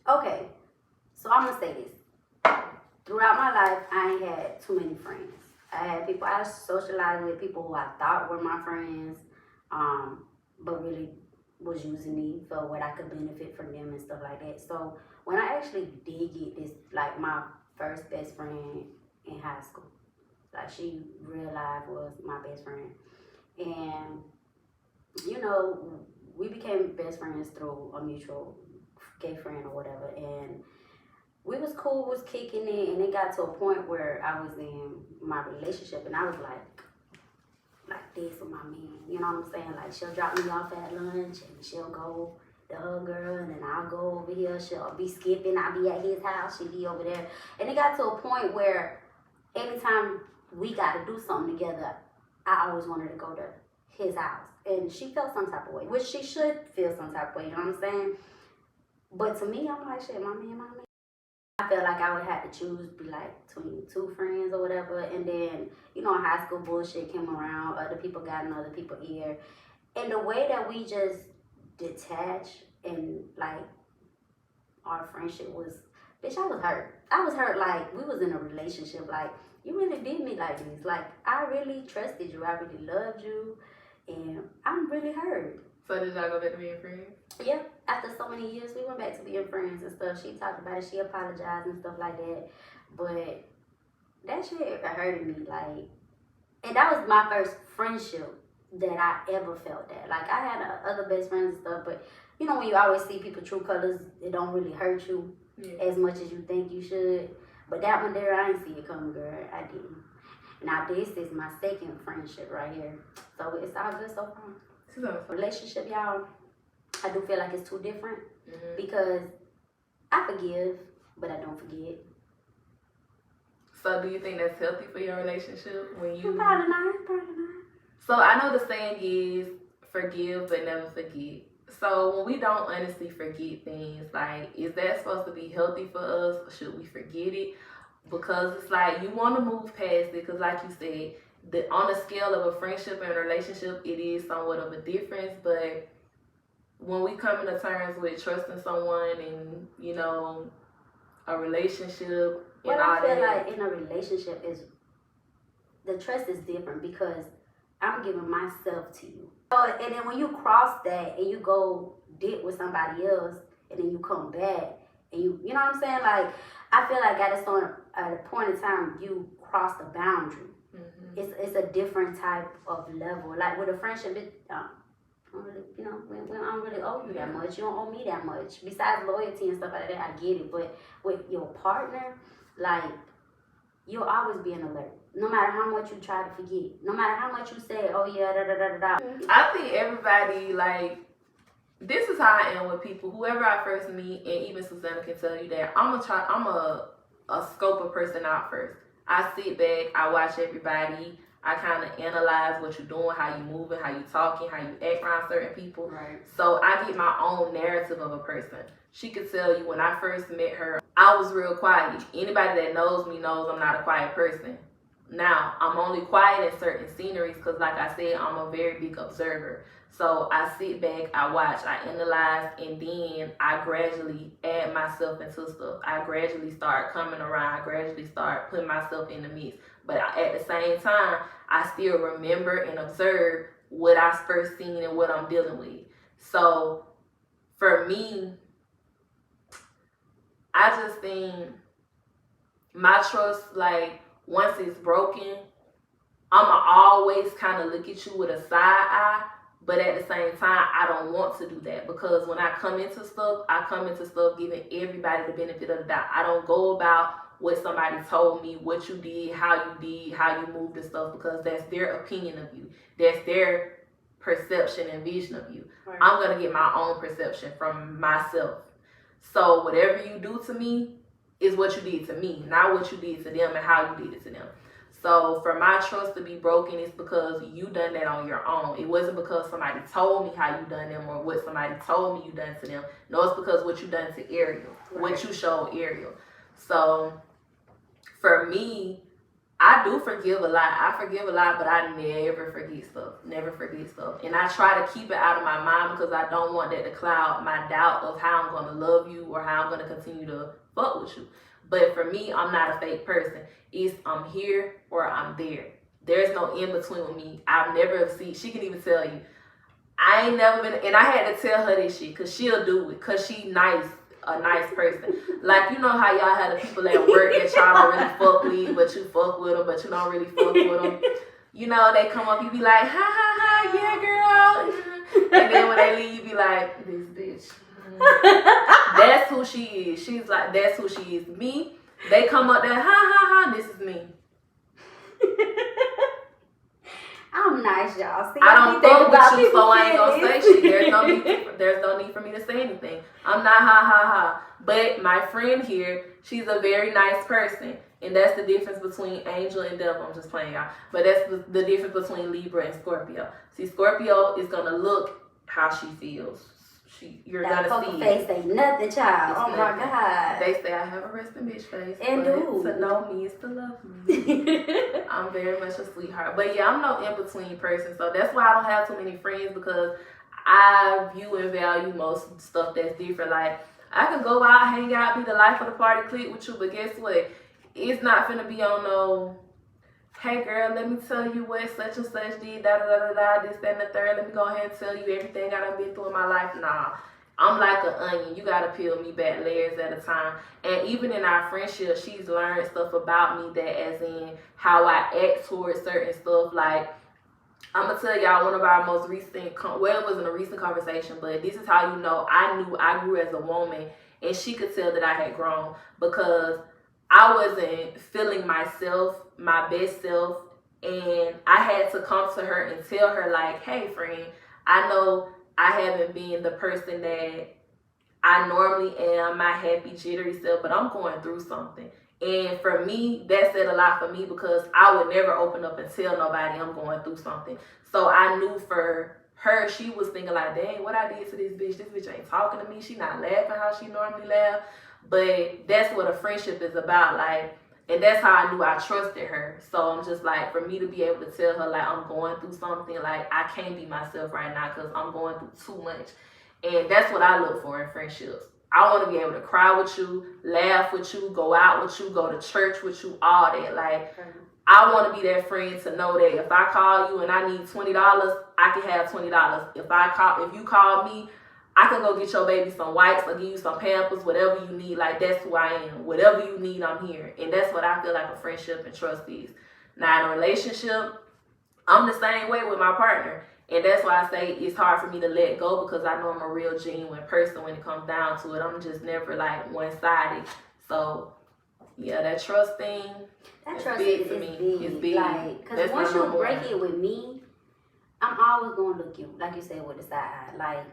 Okay. So I'm gonna say this. Throughout my life, I ain't had too many friends. I had people I socialized with, people who I thought were my friends, but really was using me for what I could benefit from them and stuff like that. So when I actually did get this, like my first best friend in high school, like she real life was my best friend. And, you know, we became best friends through a mutual gay friend or whatever. And we was cool, was kicking it, and it got to a point where I was in my relationship and I was like this with my man, you know what I'm saying? Like, she'll drop me off at lunch and she'll go to her girl, and then I'll go over here, she'll be skipping, I'll be at his house, she'll be over there. And it got to a point where anytime we got to do something together, I always wanted to go to his house. And she felt some type of way, which she should feel some type of way, you know what I'm saying? But to me, I'm like, shit, my man. I felt like I would have to choose, be like between 2 friends or whatever. And then, you know, high school bullshit came around. Other people got in other people's ear. And the way that we just detached and, like, our friendship was, bitch, I was hurt. I was hurt like we was in a relationship. Like, you really did me like this. Like, I really trusted you. I really loved you. And I'm really hurt. So did y'all go back to being friends? Yeah, after so many years, we went back to being friends and stuff. She talked about it, she apologized and stuff like that. But that shit hurted me, like, and that was my first friendship that I ever felt that. Like, I had other best friends and stuff, but you know when you always see people true colors, it don't really hurt you as much as you think you should. But that one there, I didn't see it coming, girl. I didn't. Now this is my second friendship right here, so it's all good so far. Relationship, y'all, I do feel like it's too different because I forgive, but I don't forget. So do you think that's healthy for your relationship when you? Probably not. So I know the saying is forgive but never forget. So when we don't honestly forget things, like, is that supposed to be healthy for us? Or should we forget it? Because it's like you want to move past it. Because like you said, on a scale of a friendship and a relationship, it is somewhat of a difference. But when we come into terms with trusting someone and, you know, a relationship and all I feel that. like in a relationship is the trust is different because I'm giving myself to you. And then when you cross that and you go dip with somebody else and then you come back and you know what I'm saying? Like, I feel like at a point in time you cross the boundary. It's a different type of level. Like with a friendship, You know, we don't really owe you that much. You don't owe me that much. Besides loyalty and stuff like that, I get it. But with your partner, like, you'll always be an alert. No matter how much you try to forget. No matter how much you say, oh yeah, da da da da da. I think everybody, like, this is how I am with people. Whoever I first meet, and even Susanna can tell you that, I'm a scope a person out first. I sit back, I watch everybody. I kind of analyze what you're doing, how you moving, how you talking, how you act around certain people. Right. So I get my own narrative of a person. She could tell you when I first met her, I was real quiet. Anybody that knows me knows I'm not a quiet person. Now, I'm only quiet in certain sceneries because, like I said, I'm a very big observer. So I sit back, I watch, I analyze, and then I gradually add myself into stuff. I gradually start coming around. I gradually start putting myself in the mix. But at the same time, I still remember and observe what I first seen and what I'm dealing with. So for me, I just think my trust, like, once it's broken, I'ma always kind of look at you with a side eye. But at the same time, I don't want to do that, because when I come into stuff, giving everybody the benefit of the doubt. I don't go about what somebody told me, what you did, how you moved and stuff, because that's their opinion of you. That's their perception and vision of you. Right. I'm going to get my own perception from myself. So whatever you do to me is what you did to me, not what you did to them and how you did it to them. So for my trust to be broken, it's because you done that on your own. It wasn't because somebody told me how you done them or what somebody told me you done to them. No, it's because what you done to Ariel, right. What you showed Ariel. So for me, I do forgive a lot. I forgive a lot, but I never forget stuff. Never forget stuff. And I try to keep it out of my mind because I don't want that to cloud my doubt of how I'm going to love you or how I'm going to continue to fuck with you. But for me, I'm not a fake person. It's I'm here or I'm there. There's no in between with me. I've never seen, she can even tell you, I ain't never been, and I had to tell her this shit because she'll do it because she nice. A nice person. Like, you know how y'all have the people at work that y'all don't really fuck with, but you fuck with them, but you don't really fuck with them. You know, they come up, you be like, ha ha ha, yeah, girl. And then when they leave, you be like, this bitch. That's who she is. She's like, that's who she is. Me, they come up there, ha ha ha, this is me. I'm nice, y'all. See, I don't fuck with you, so I ain't gonna say shit. There's no need for me to say anything. I'm not ha ha ha. But my friend here, she's a very nice person. And that's the difference between angel and devil. I'm just playing, y'all. But that's the difference between Libra and Scorpio. See, Scorpio is gonna look how she feels. You're that gonna see face ain't nothing, child. Oh my God. They say I have a resting bitch face. And do. To know me is to love me. I'm very much a sweetheart. But yeah, I'm no in-between person. So that's why I don't have too many friends, because I view and value most stuff that's different. Like, I can go out, hang out, be the life of the party, click with you, but guess what? It's not finna be on no, hey girl, let me tell you what such and such did, da da da da da, this, that, and the third. Let me go ahead and tell you everything I done been through in my life. Nah, I'm like an onion. You gotta peel me back layers at a time. And even in our friendship, she's learned stuff about me, that as in how I act towards certain stuff. Like, I'm gonna tell y'all one of our most recent, well, it wasn't a recent conversation, but this is how you know I knew I grew as a woman, and she could tell that I had grown, because I wasn't feeling myself, my best self, and I had to come to her and tell her, like, hey friend, I know I haven't been the person that I normally am, my happy, jittery self, but I'm going through something. And for me, that said a lot for me, because I would never open up and tell nobody I'm going through something. So I knew for her, she was thinking like, dang, what I did to this bitch ain't talking to me. She not laughing how she normally laugh. But that's what a friendship is about. Like, and that's how I knew I trusted her. So I'm just like, for me to be able to tell her, like, I'm going through something, like, I can't be myself right now because I'm going through too much. And that's what I look for in friendships. I want to be able to cry with you, laugh with you, go out with you, go to church with you, all that. Like, I want to be that friend to know that if I call you and I need $20, I can have $20. If you call me, I can go get your baby some wipes or give you some Pampers, whatever you need. Like, that's who I am. Whatever you need, I'm here. And that's what I feel like a friendship and trust is. Now, in a relationship, I'm the same way with my partner. And that's why I say it's hard for me to let go, because I know I'm a real genuine person when it comes down to it. I'm just never like one-sided. So yeah, that trust thing, That trust big is for me. big. It's big. Like, because once you break it with me, I'm always going to look you, like you said, with the side eye. Like,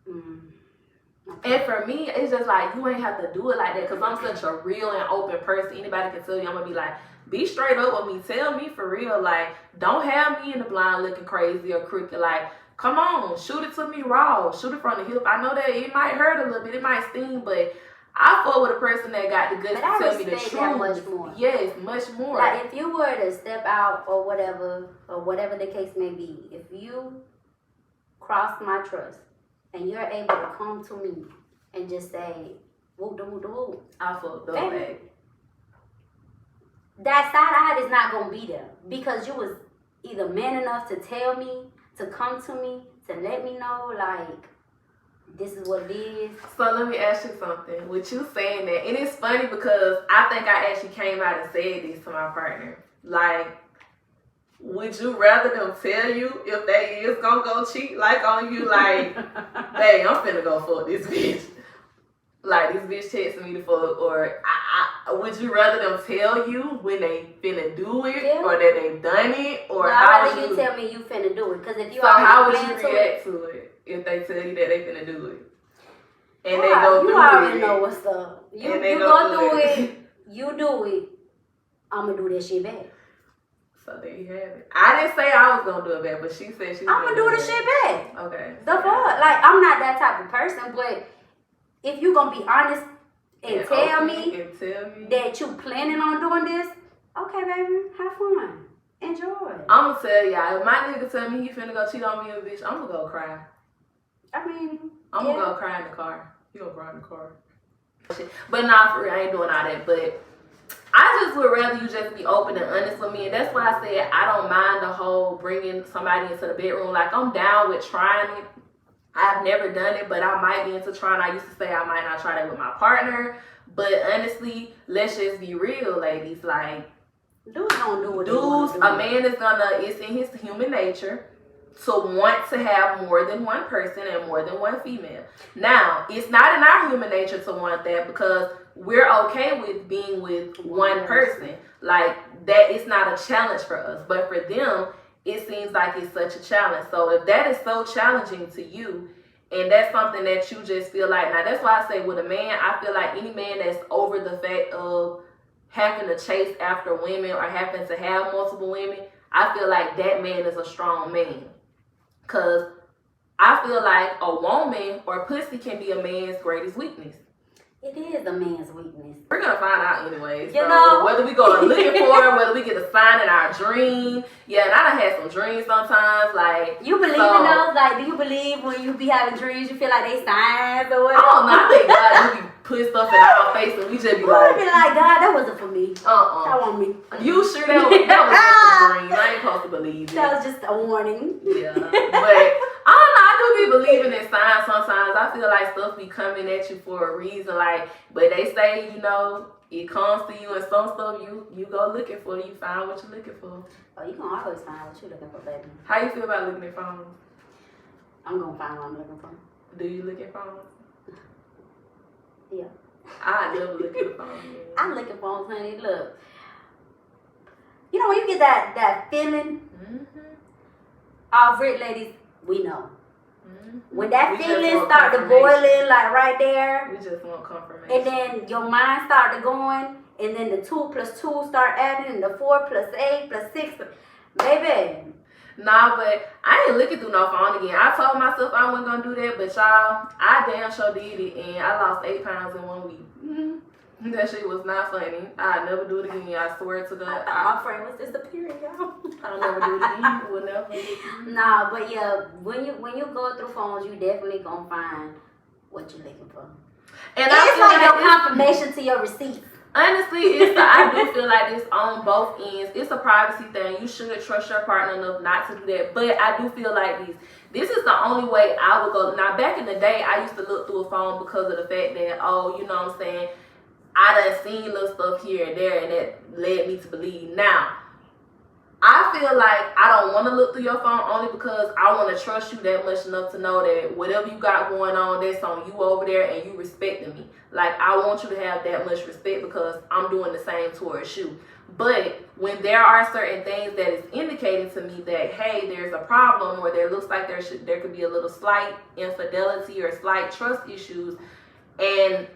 And for me, it's just like, you ain't have to do it like that, because I'm such a real and open person. Anybody can tell you, I'm going to be like, be straight up with me. Tell me for real. Like, don't have me in the blind looking crazy or crooked. Like, come on, shoot it to me raw. Shoot it from the hip. I know that it might hurt a little bit. It might sting, but I fought with a person that got the guts to tell me the truth. That much more. Yes, much more. Like, if you were to step out or whatever the case may be, if you cross my trust and you're able to come to me and just say, whoop, whoop, whoop, I fucked up, babe. That side eye is not going to be there, because you was either man enough to tell me, to come to me, to let me know, like, this is what it is. So let me ask you something. With you saying that, and it's funny because I think I actually came out and said this to my partner. Like, would you rather them tell you if they is gonna go cheat like on you? Like, hey, I'm finna go fuck this bitch. Like, this bitch texting me to fuck, or would you rather them tell you when they finna do it, or that they've done it, or I'd rather you tell me you finna do it, because if you so how would you react to it if they tell you that they finna do it? And they go through it. You already know what's up. You go through it, you do it, I'm gonna do that shit back. So there you have it. I didn't say I was gonna do it back, but she said she was I'm gonna do the shit back. Okay. The fuck? Like, I'm not that type of person, but if you gonna be honest and tell me that you planning on doing this, okay, baby, have fun. Enjoy. I'm gonna tell y'all, if my nigga tell me he finna go cheat on me, a bitch, I'm gonna go cry. I mean, I'm gonna go cry in the car. You gonna cry in the car. But nah, for real, I ain't doing all that. But I just would rather you just be open and honest with me. And that's why I said I don't mind the whole bringing somebody into the bedroom. Like, I'm down with trying it. I've never done it, but I might be into trying. I used to say I might not try that with my partner. But honestly, let's just be real, ladies. Like, dudes don't do what a man is gonna, it's in his human nature to want to have more than one person and more than one female. Now, it's not in our human nature to want that, because we're okay with being with one person. Like, that is not a challenge for us. But for them, it seems like it's such a challenge. So if that is so challenging to you, and that's something that you just feel like, now that's why I say with a man, I feel like any man that's over the fact of having to chase after women or having to have multiple women, I feel like that man is a strong man. Because I feel like a woman or pussy can be a man's greatest weakness. It is a man's weakness. We're going to find out anyway. You know? Whether we go looking for it, whether we get a sign in our dream. Yeah, and I done had some dreams sometimes. Like, you believe in those? Like, do you believe when you be having dreams, you feel like they signs or whatever? I don't know. I think God do be put stuff in our face and we just be like, God, that wasn't for me. That wasn't me. You sure that was just a dream? I ain't supposed to believe it. That was just a warning. Yeah. But I don't know. I do be believing in signs sometimes. I feel like stuff be coming at you for a reason. Like, but they say, you know, it comes to you, and some stuff you go looking for. You find what you're looking for. Oh, you gonna always find what you're looking for, baby. How you feel about looking at phones? I'm gonna find what I'm looking for. Do you look at phones? Yeah. I never look at phones. I look at phones, honey. Look. You know when you get that feeling? All Brit ladies, we know. When that feeling start to boiling, like right there. We just want confirmation. And then your mind start to going, and then the 2 + 2 start adding, and the 4 + 8 + 6. Baby. Nah, but I ain't looking through no phone again. I told myself I wasn't gonna do that, but y'all, I damn sure did it, and I lost 8 pounds in 1 week. That shit was not funny. I'll never do it again. I swear to God. My friend was disappearing, y'all. I'll never do it again. We'll never do it again. Nah, but yeah, when you go through phones, you definitely gonna find what you're looking for. And it's like your confirmation to your receipt. Honestly, I do feel like it's on both ends. It's a privacy thing. You should trust your partner enough not to do that. But I do feel like this is the only way I would go. Now, back in the day, I used to look through a phone because of the fact that, oh, you know what I'm saying, I done seen little stuff here and there, and that led me to believe. Now, I feel like I don't want to look through your phone only because I want to trust you that much enough to know that whatever you got going on, that's on you over there and you respecting me. Like, I want you to have that much respect because I'm doing the same towards you. But when there are certain things that is indicating to me that, hey, there's a problem, or there looks like there could be a little slight infidelity or slight trust issues, and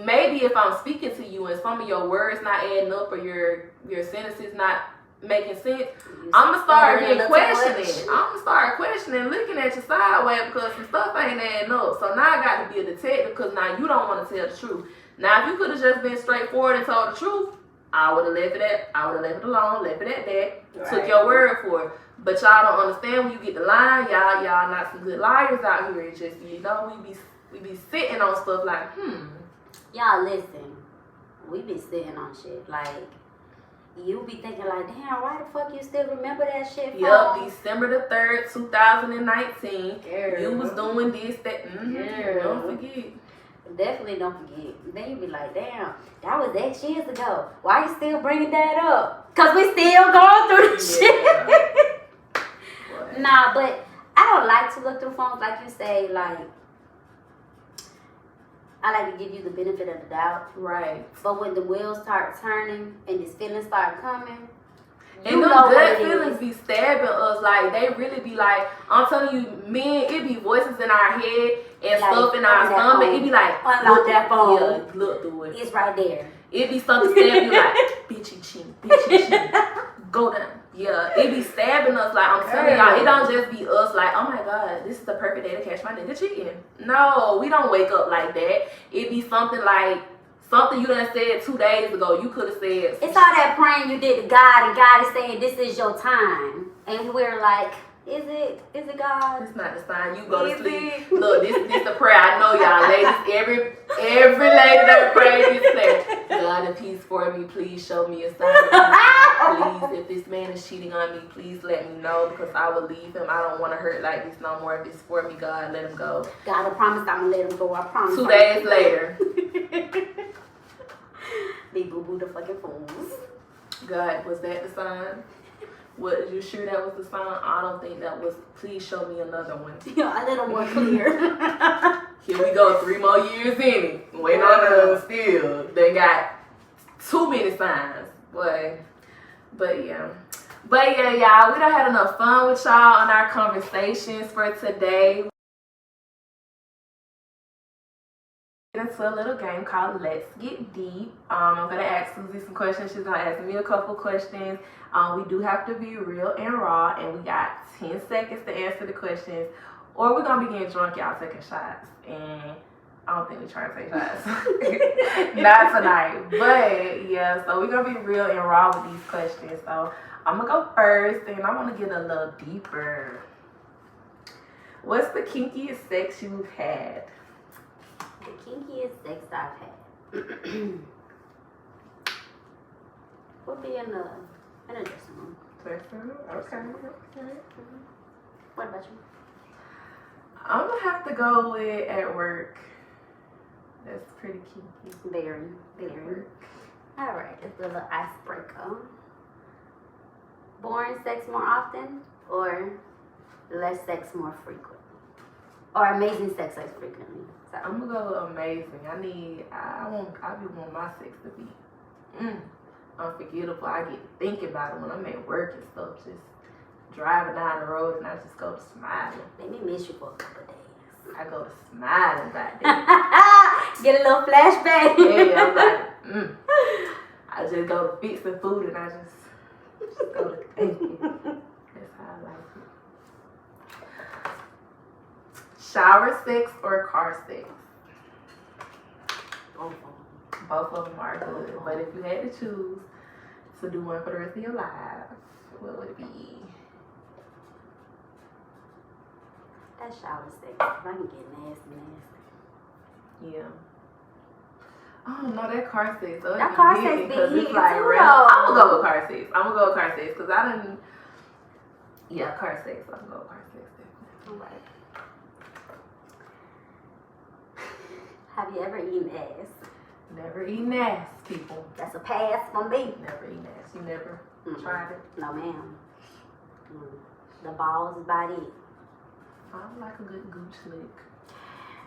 maybe if I'm speaking to you and some of your words not adding up or your sentences not making sense, I'm gonna start being questioning. I'm gonna start questioning, looking at you sideways because some stuff ain't adding up. So now I got to be a detective because now you don't want to tell the truth. Now, if you could have just been straightforward and told the truth, I would have left it alone, left it at that, right. Took your word for it. But y'all don't understand when you get the line. Y'all not some good liars out here. It's just, you know, we be sitting on stuff like, Y'all listen, we be sitting on shit like, you be thinking like, damn, why the fuck you still remember that shit from? Yup, December the 3rd, 2019. Girl. You was doing this, that. Don't forget. Definitely don't forget. Then you be like, damn, that was 8 years ago. Why you still bringing that up? Because we still going through this shit. Nah, but I don't like to look through phones like you say, like, I like to give you the benefit of the doubt. Right. But when the wheels start turning and these feelings start coming, and them gut feelings be stabbing us. Like, they really be like, I'm telling you, men, it be voices in our head and like, stuff in our stomach. It be like, unlock that phone. Yeah, look through it. It's right there. It be something stabbing you like, bitchy chin, go down. Yeah, it be stabbing us. Like, I'm telling y'all, it don't just be us like, oh my God, this is the perfect day to catch my nigga cheating. No, we don't wake up like that. It be something like, something you done said 2 days ago, you could have said. It's all that praying you did to God, and God is saying, this is your time. And we're like, is it God? It's not the sign. You go to sleep. Look, this the prayer. I know y'all ladies, every lady that prays this prayer. God, in peace for me, please show me a sign. Please, if this man is cheating on me, please let me know because I will leave him. I don't want to hurt like this no more. If it's for me, God, let him go. God, I promise I'm going to let him go. I promise. 2 days later. They boo-boo the fucking fools. God, was that the sign? Was you sure that was the sign? I don't think that was. Please show me another one. Yeah, a little more clear. Here we go, 3 more years in it. Waiting on them still. They got too many signs. But yeah, y'all. We done had enough fun with y'all on our conversations for today. Into a little game called Let's Get Deep. I'm gonna ask Susie some questions. She's gonna ask me a couple questions. We do have to be real and raw, and we got 10 seconds to answer the questions, or we're gonna be getting drunk, y'all, taking shots. And I don't think we're trying to take shots. Not tonight. But yeah, so we're gonna be real and raw with these questions. So I'm gonna go first, and I want to get a little deeper. What's the kinkiest sex you've had? The kinkiest sex I've had would be in a dressing room. Okay. What about you? I'm gonna have to go with at work. That's pretty kinky. Very. All right, it's a little icebreaker. Boring sex more often, or less sex more frequently, or amazing sex less frequently. So. I'm gonna go with amazing. I be want my sex to be unforgettable. I get thinking about it when I'm at work and stuff. Just driving down the road and I just go to smiling. Let me miss you for a couple of days. I go to smiling back there. Get a little flashback. Yeah, I'm like, I just go to fix the food and I just go to thank you. That's how I like it. Shower sex or car sex? Both of them are good. But if you had to choose to do one for the rest of your life, what would it be? That shower sex. I can get nasty. Yeah. Oh no, that car sex. That car sex be because it's too, like though. I'm gonna go with car sex. Because I didn't. Yeah, car sex. I'm gonna go with car sex. All right. Have you ever eaten ass? Never eaten ass, people. That's a pass for me. Never eaten ass. You never tried it? No, ma'am. The balls is about it. I like a good gooch lick.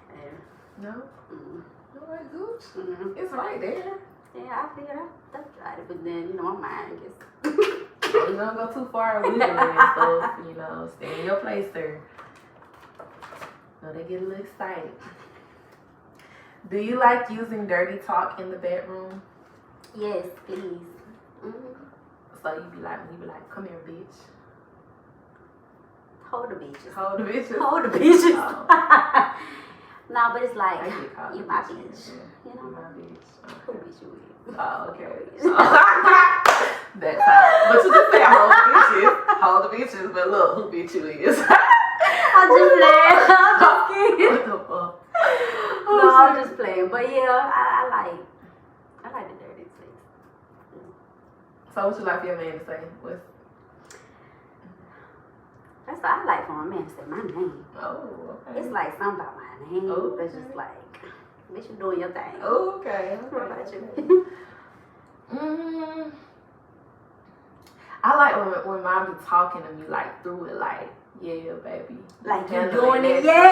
Yeah. No? Mm. You don't like gooch? Mm. It's right there. Yeah, I figured I've tried it, but then, you know, my mind gets... Oh, you don't go too far with it and stuff, you know. Stay in your place, sir. No, they get a little excited. Do you like using dirty talk in the bedroom? Yes, please. Mm-hmm. So you be like, come here, bitch. Hold the bitches. Hold the bitches. Hold the bitches. Oh. No, but it's like, I get called you a my bitch. bitch. Yeah. You know? My bitch. Who bitch you with? Oh, okay. That's how. But you just say hold the bitches. Hold the bitches, but look who bitch you is. I'm just playing. I'm just kidding. What the fuck? No, I'm just playing. But yeah, I like the dirty sex. So what you like for your man to say? That's what I like for a man to say my name. Oh, okay. It's like something about my name. Oh, It's just like, bitch, you doing your thing. Oh, okay. What about you? I like when mom be talking to me like through it, like, yeah, baby. Like you handling doing it, that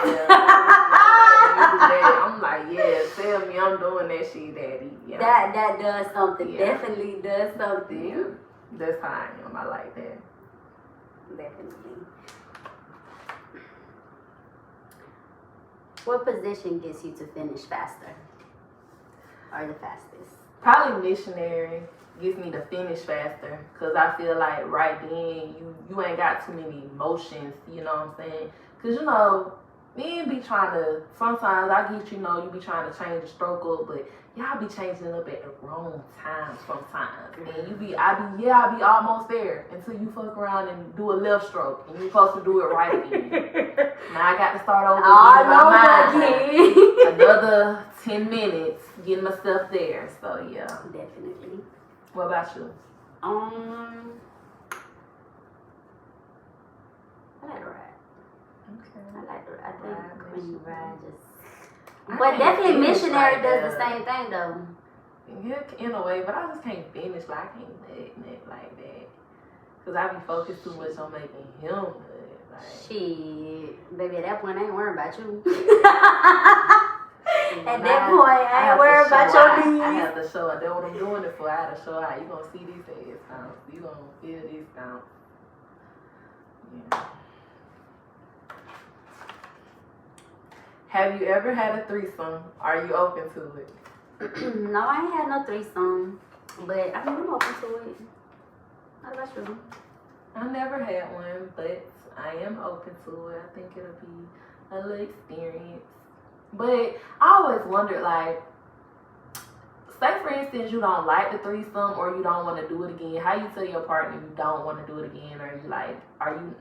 yeah. shit. I'm like, yeah, tell me I'm doing that shit, daddy. Yeah. That does something. Yeah. Definitely does something. Yeah. That's how I am. I like that. Definitely. What position gets you to finish faster? Or the fastest? Probably missionary gets me to finish faster, because I feel like right then you ain't got too many emotions, you know what I'm saying? Because, you know, men be trying to, sometimes I get, you know, you be trying to change the stroke up, but y'all be changing it up at the wrong times sometimes. And I be almost there until you fuck around and do a left stroke, and you're supposed to do it right again. Now I got to start over again. Another 10 minutes, getting myself there. So yeah. Definitely. What about you? I like to ride. Okay. I like to ride. I think when you ride, just. I But can't definitely finish missionary like does that. the same thing though. Yeah, in a way, but I just can't finish. Like I can't nut like that, cause I be focused too much on making him nut. Like, Shit, baby, at that point I ain't worrying about you. At when that point, I ain't worried about your needs. I have to show out. That's what I'm doing it for. I have to show out. You gonna see these ass counts. You gonna feel these counts. Yeah. Have you ever had a threesome? Are you open to it? No, I ain't had no threesome, but I mean, I'm open to it. What about you? I never had one, but I am open to it. I think it'll be a little experience. But I always wondered, like, say for instance you don't like the threesome or you don't want to do it again. How you tell your partner you don't want to do it again, or you like, are you?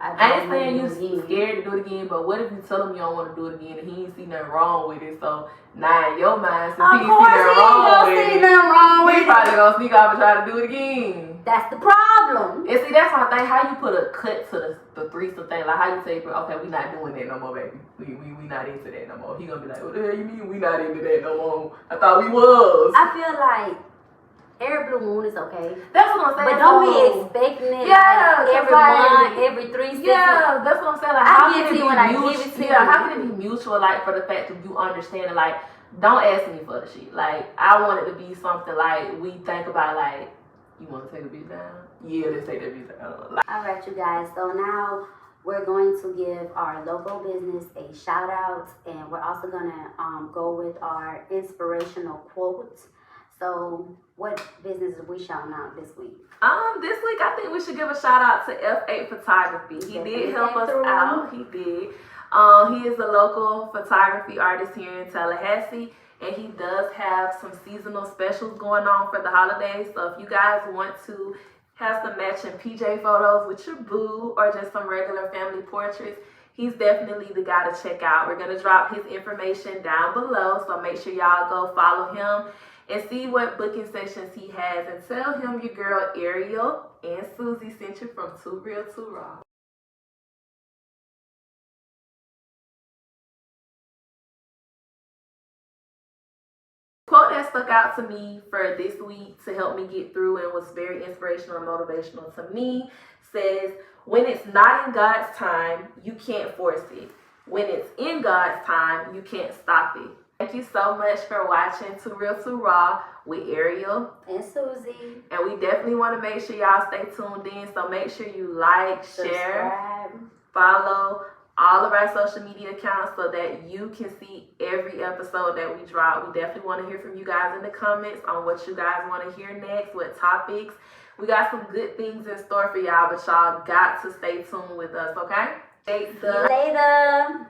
I ain't saying you scared to do it again, but what if you tell him you don't want to do it again and he ain't see nothing wrong with it? So now in your mind, since he ain't see nothing wrong with it, he probably gonna sneak off and try to do it again. That's the problem. And see, that's my thing. How you put a cut to the threesome thing? Like how you say, okay, we not doing that no more, baby. We not into that no more. He gonna be like, what the hell you mean we not into that no more? I thought we was. I feel like every blue moon is okay. That's what I'm saying. But don't be expecting it like every month, every 3 6 Yeah, that's what I'm saying. Like, I how give can it to you it when be I give mutual? it to you. Yeah, how can it be mutual? Like for the fact of you understanding, like, don't ask me for the shit. Like, I want it to be something like we think about, like, you want to take a beat down? Yeah, let's take that beat down. Like, all right, you guys. So now we're going to give our local business a shout out, and we're also gonna go with our inspirational quote. So, what business are we shouting out this week? This week I think we should give a shout out to F8 Photography. He did help us out. He did. He is a local photography artist here in Tallahassee, and he does have some seasonal specials going on for the holidays. So if you guys want to have some matching PJ photos with your boo or just some regular family portraits, he's definitely the guy to check out. We're going to drop his information down below, so make sure y'all go follow him and see what booking sessions he has, and tell him your girl Ariel and Susie sent you from Too Real Too Raw. Quote that stuck out to me for this week to help me get through and was very inspirational and motivational to me says, when it's not in God's time, you can't force it. When it's in God's time, you can't stop it. Thank you so much for watching Too Real Too Raw with Ariel and Susie. And we definitely want to make sure y'all stay tuned in. So make sure you like, share, follow all of our social media accounts so that you can see every episode that we drop. We definitely want to hear from you guys in the comments on what you guys want to hear next, what topics. We got some good things in store for y'all, but y'all got to stay tuned with us, okay? See you later.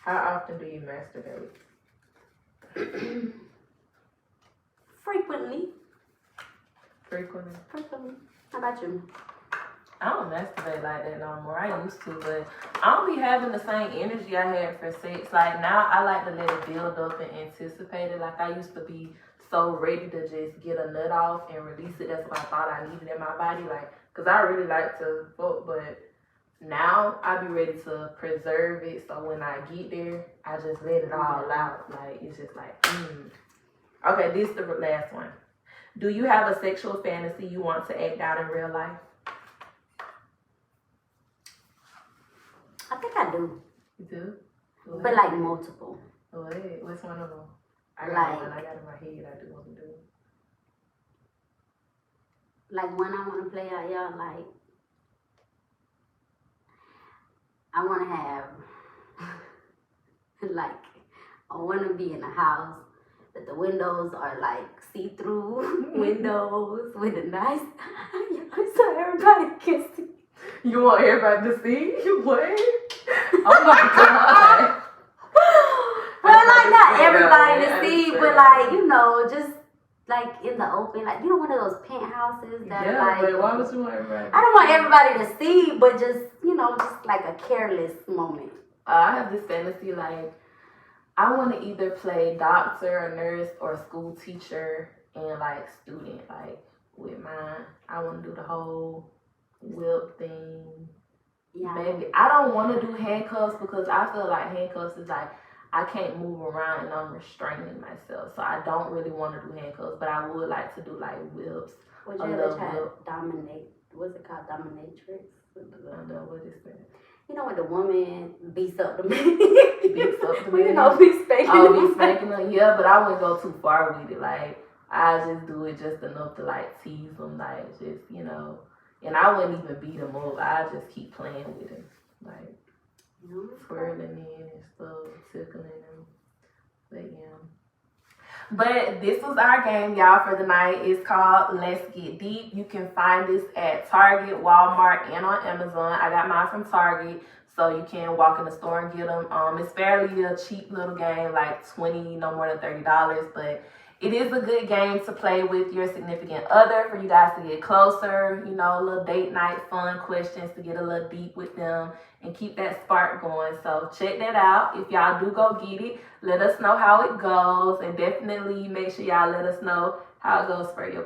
How often do you masturbate? Frequently. Frequently? How about you? I don't masturbate like that no more. I used to, but I don't be having the same energy I had for sex. Like now, I like to let it build up and anticipate it. Like I used to be so ready to just get a nut off and release it. That's what I thought I needed in my body. Like, cause I really like to fuck, but now I be ready to preserve it. So when I get there, I just let it all out. Like it's just like, Okay, this is the last one. Do you have a sexual fantasy you want to act out in real life? I think I do. You do? But like multiple. Wait, what's one of them? I got Like- one. I got in my head. I do want to do. Like when I want to play out, y'all, like, I want to have, like, I want to be in a house that the windows are like see-through windows with a nice, so everybody can see. You want everybody to see? What? Oh my god. Well, like not everybody to I see, understand. but like, you know, just like in the open, like, you know, one of those penthouses that Yeah, like, but why would you want everybody? I don't want everybody to see, but just, you know, just like a careless moment. I have this fantasy like I want to either play doctor or nurse or school teacher and like student like with mine. I want to do the whole whip thing. Yeah. Baby, I don't want to do handcuffs because I feel like handcuffs is like I can't move around and I'm restraining myself. So I don't really want to do handcuffs, but I would like to do like whips. Would A you ever little try whip. dominate? What's it called? Dominatrix? I don't know what is that. You know when the woman beats up the man? Beats up the Well, you man? know, be spanking Oh, the be spanking them, yeah, but I wouldn't go too far with it. Like I just do it just enough to like tease them, like just and I wouldn't even beat them up. I just keep playing with them, like twirling in and stuff, tickling them. But yeah. But this was our game, y'all, for the night. It's called Let's Get Deep. You can find this at Target, Walmart, and on Amazon. I got mine from Target, so you can walk in the store and get them. It's fairly a cheap little game, like $20, no more than $30, but it is a good game to play with your significant other for you guys to get closer, a little date night fun questions to get a little deep with them and keep that spark going. So check that out. If y'all do go get it, let us know how it goes, and definitely make sure y'all let us know how it goes for your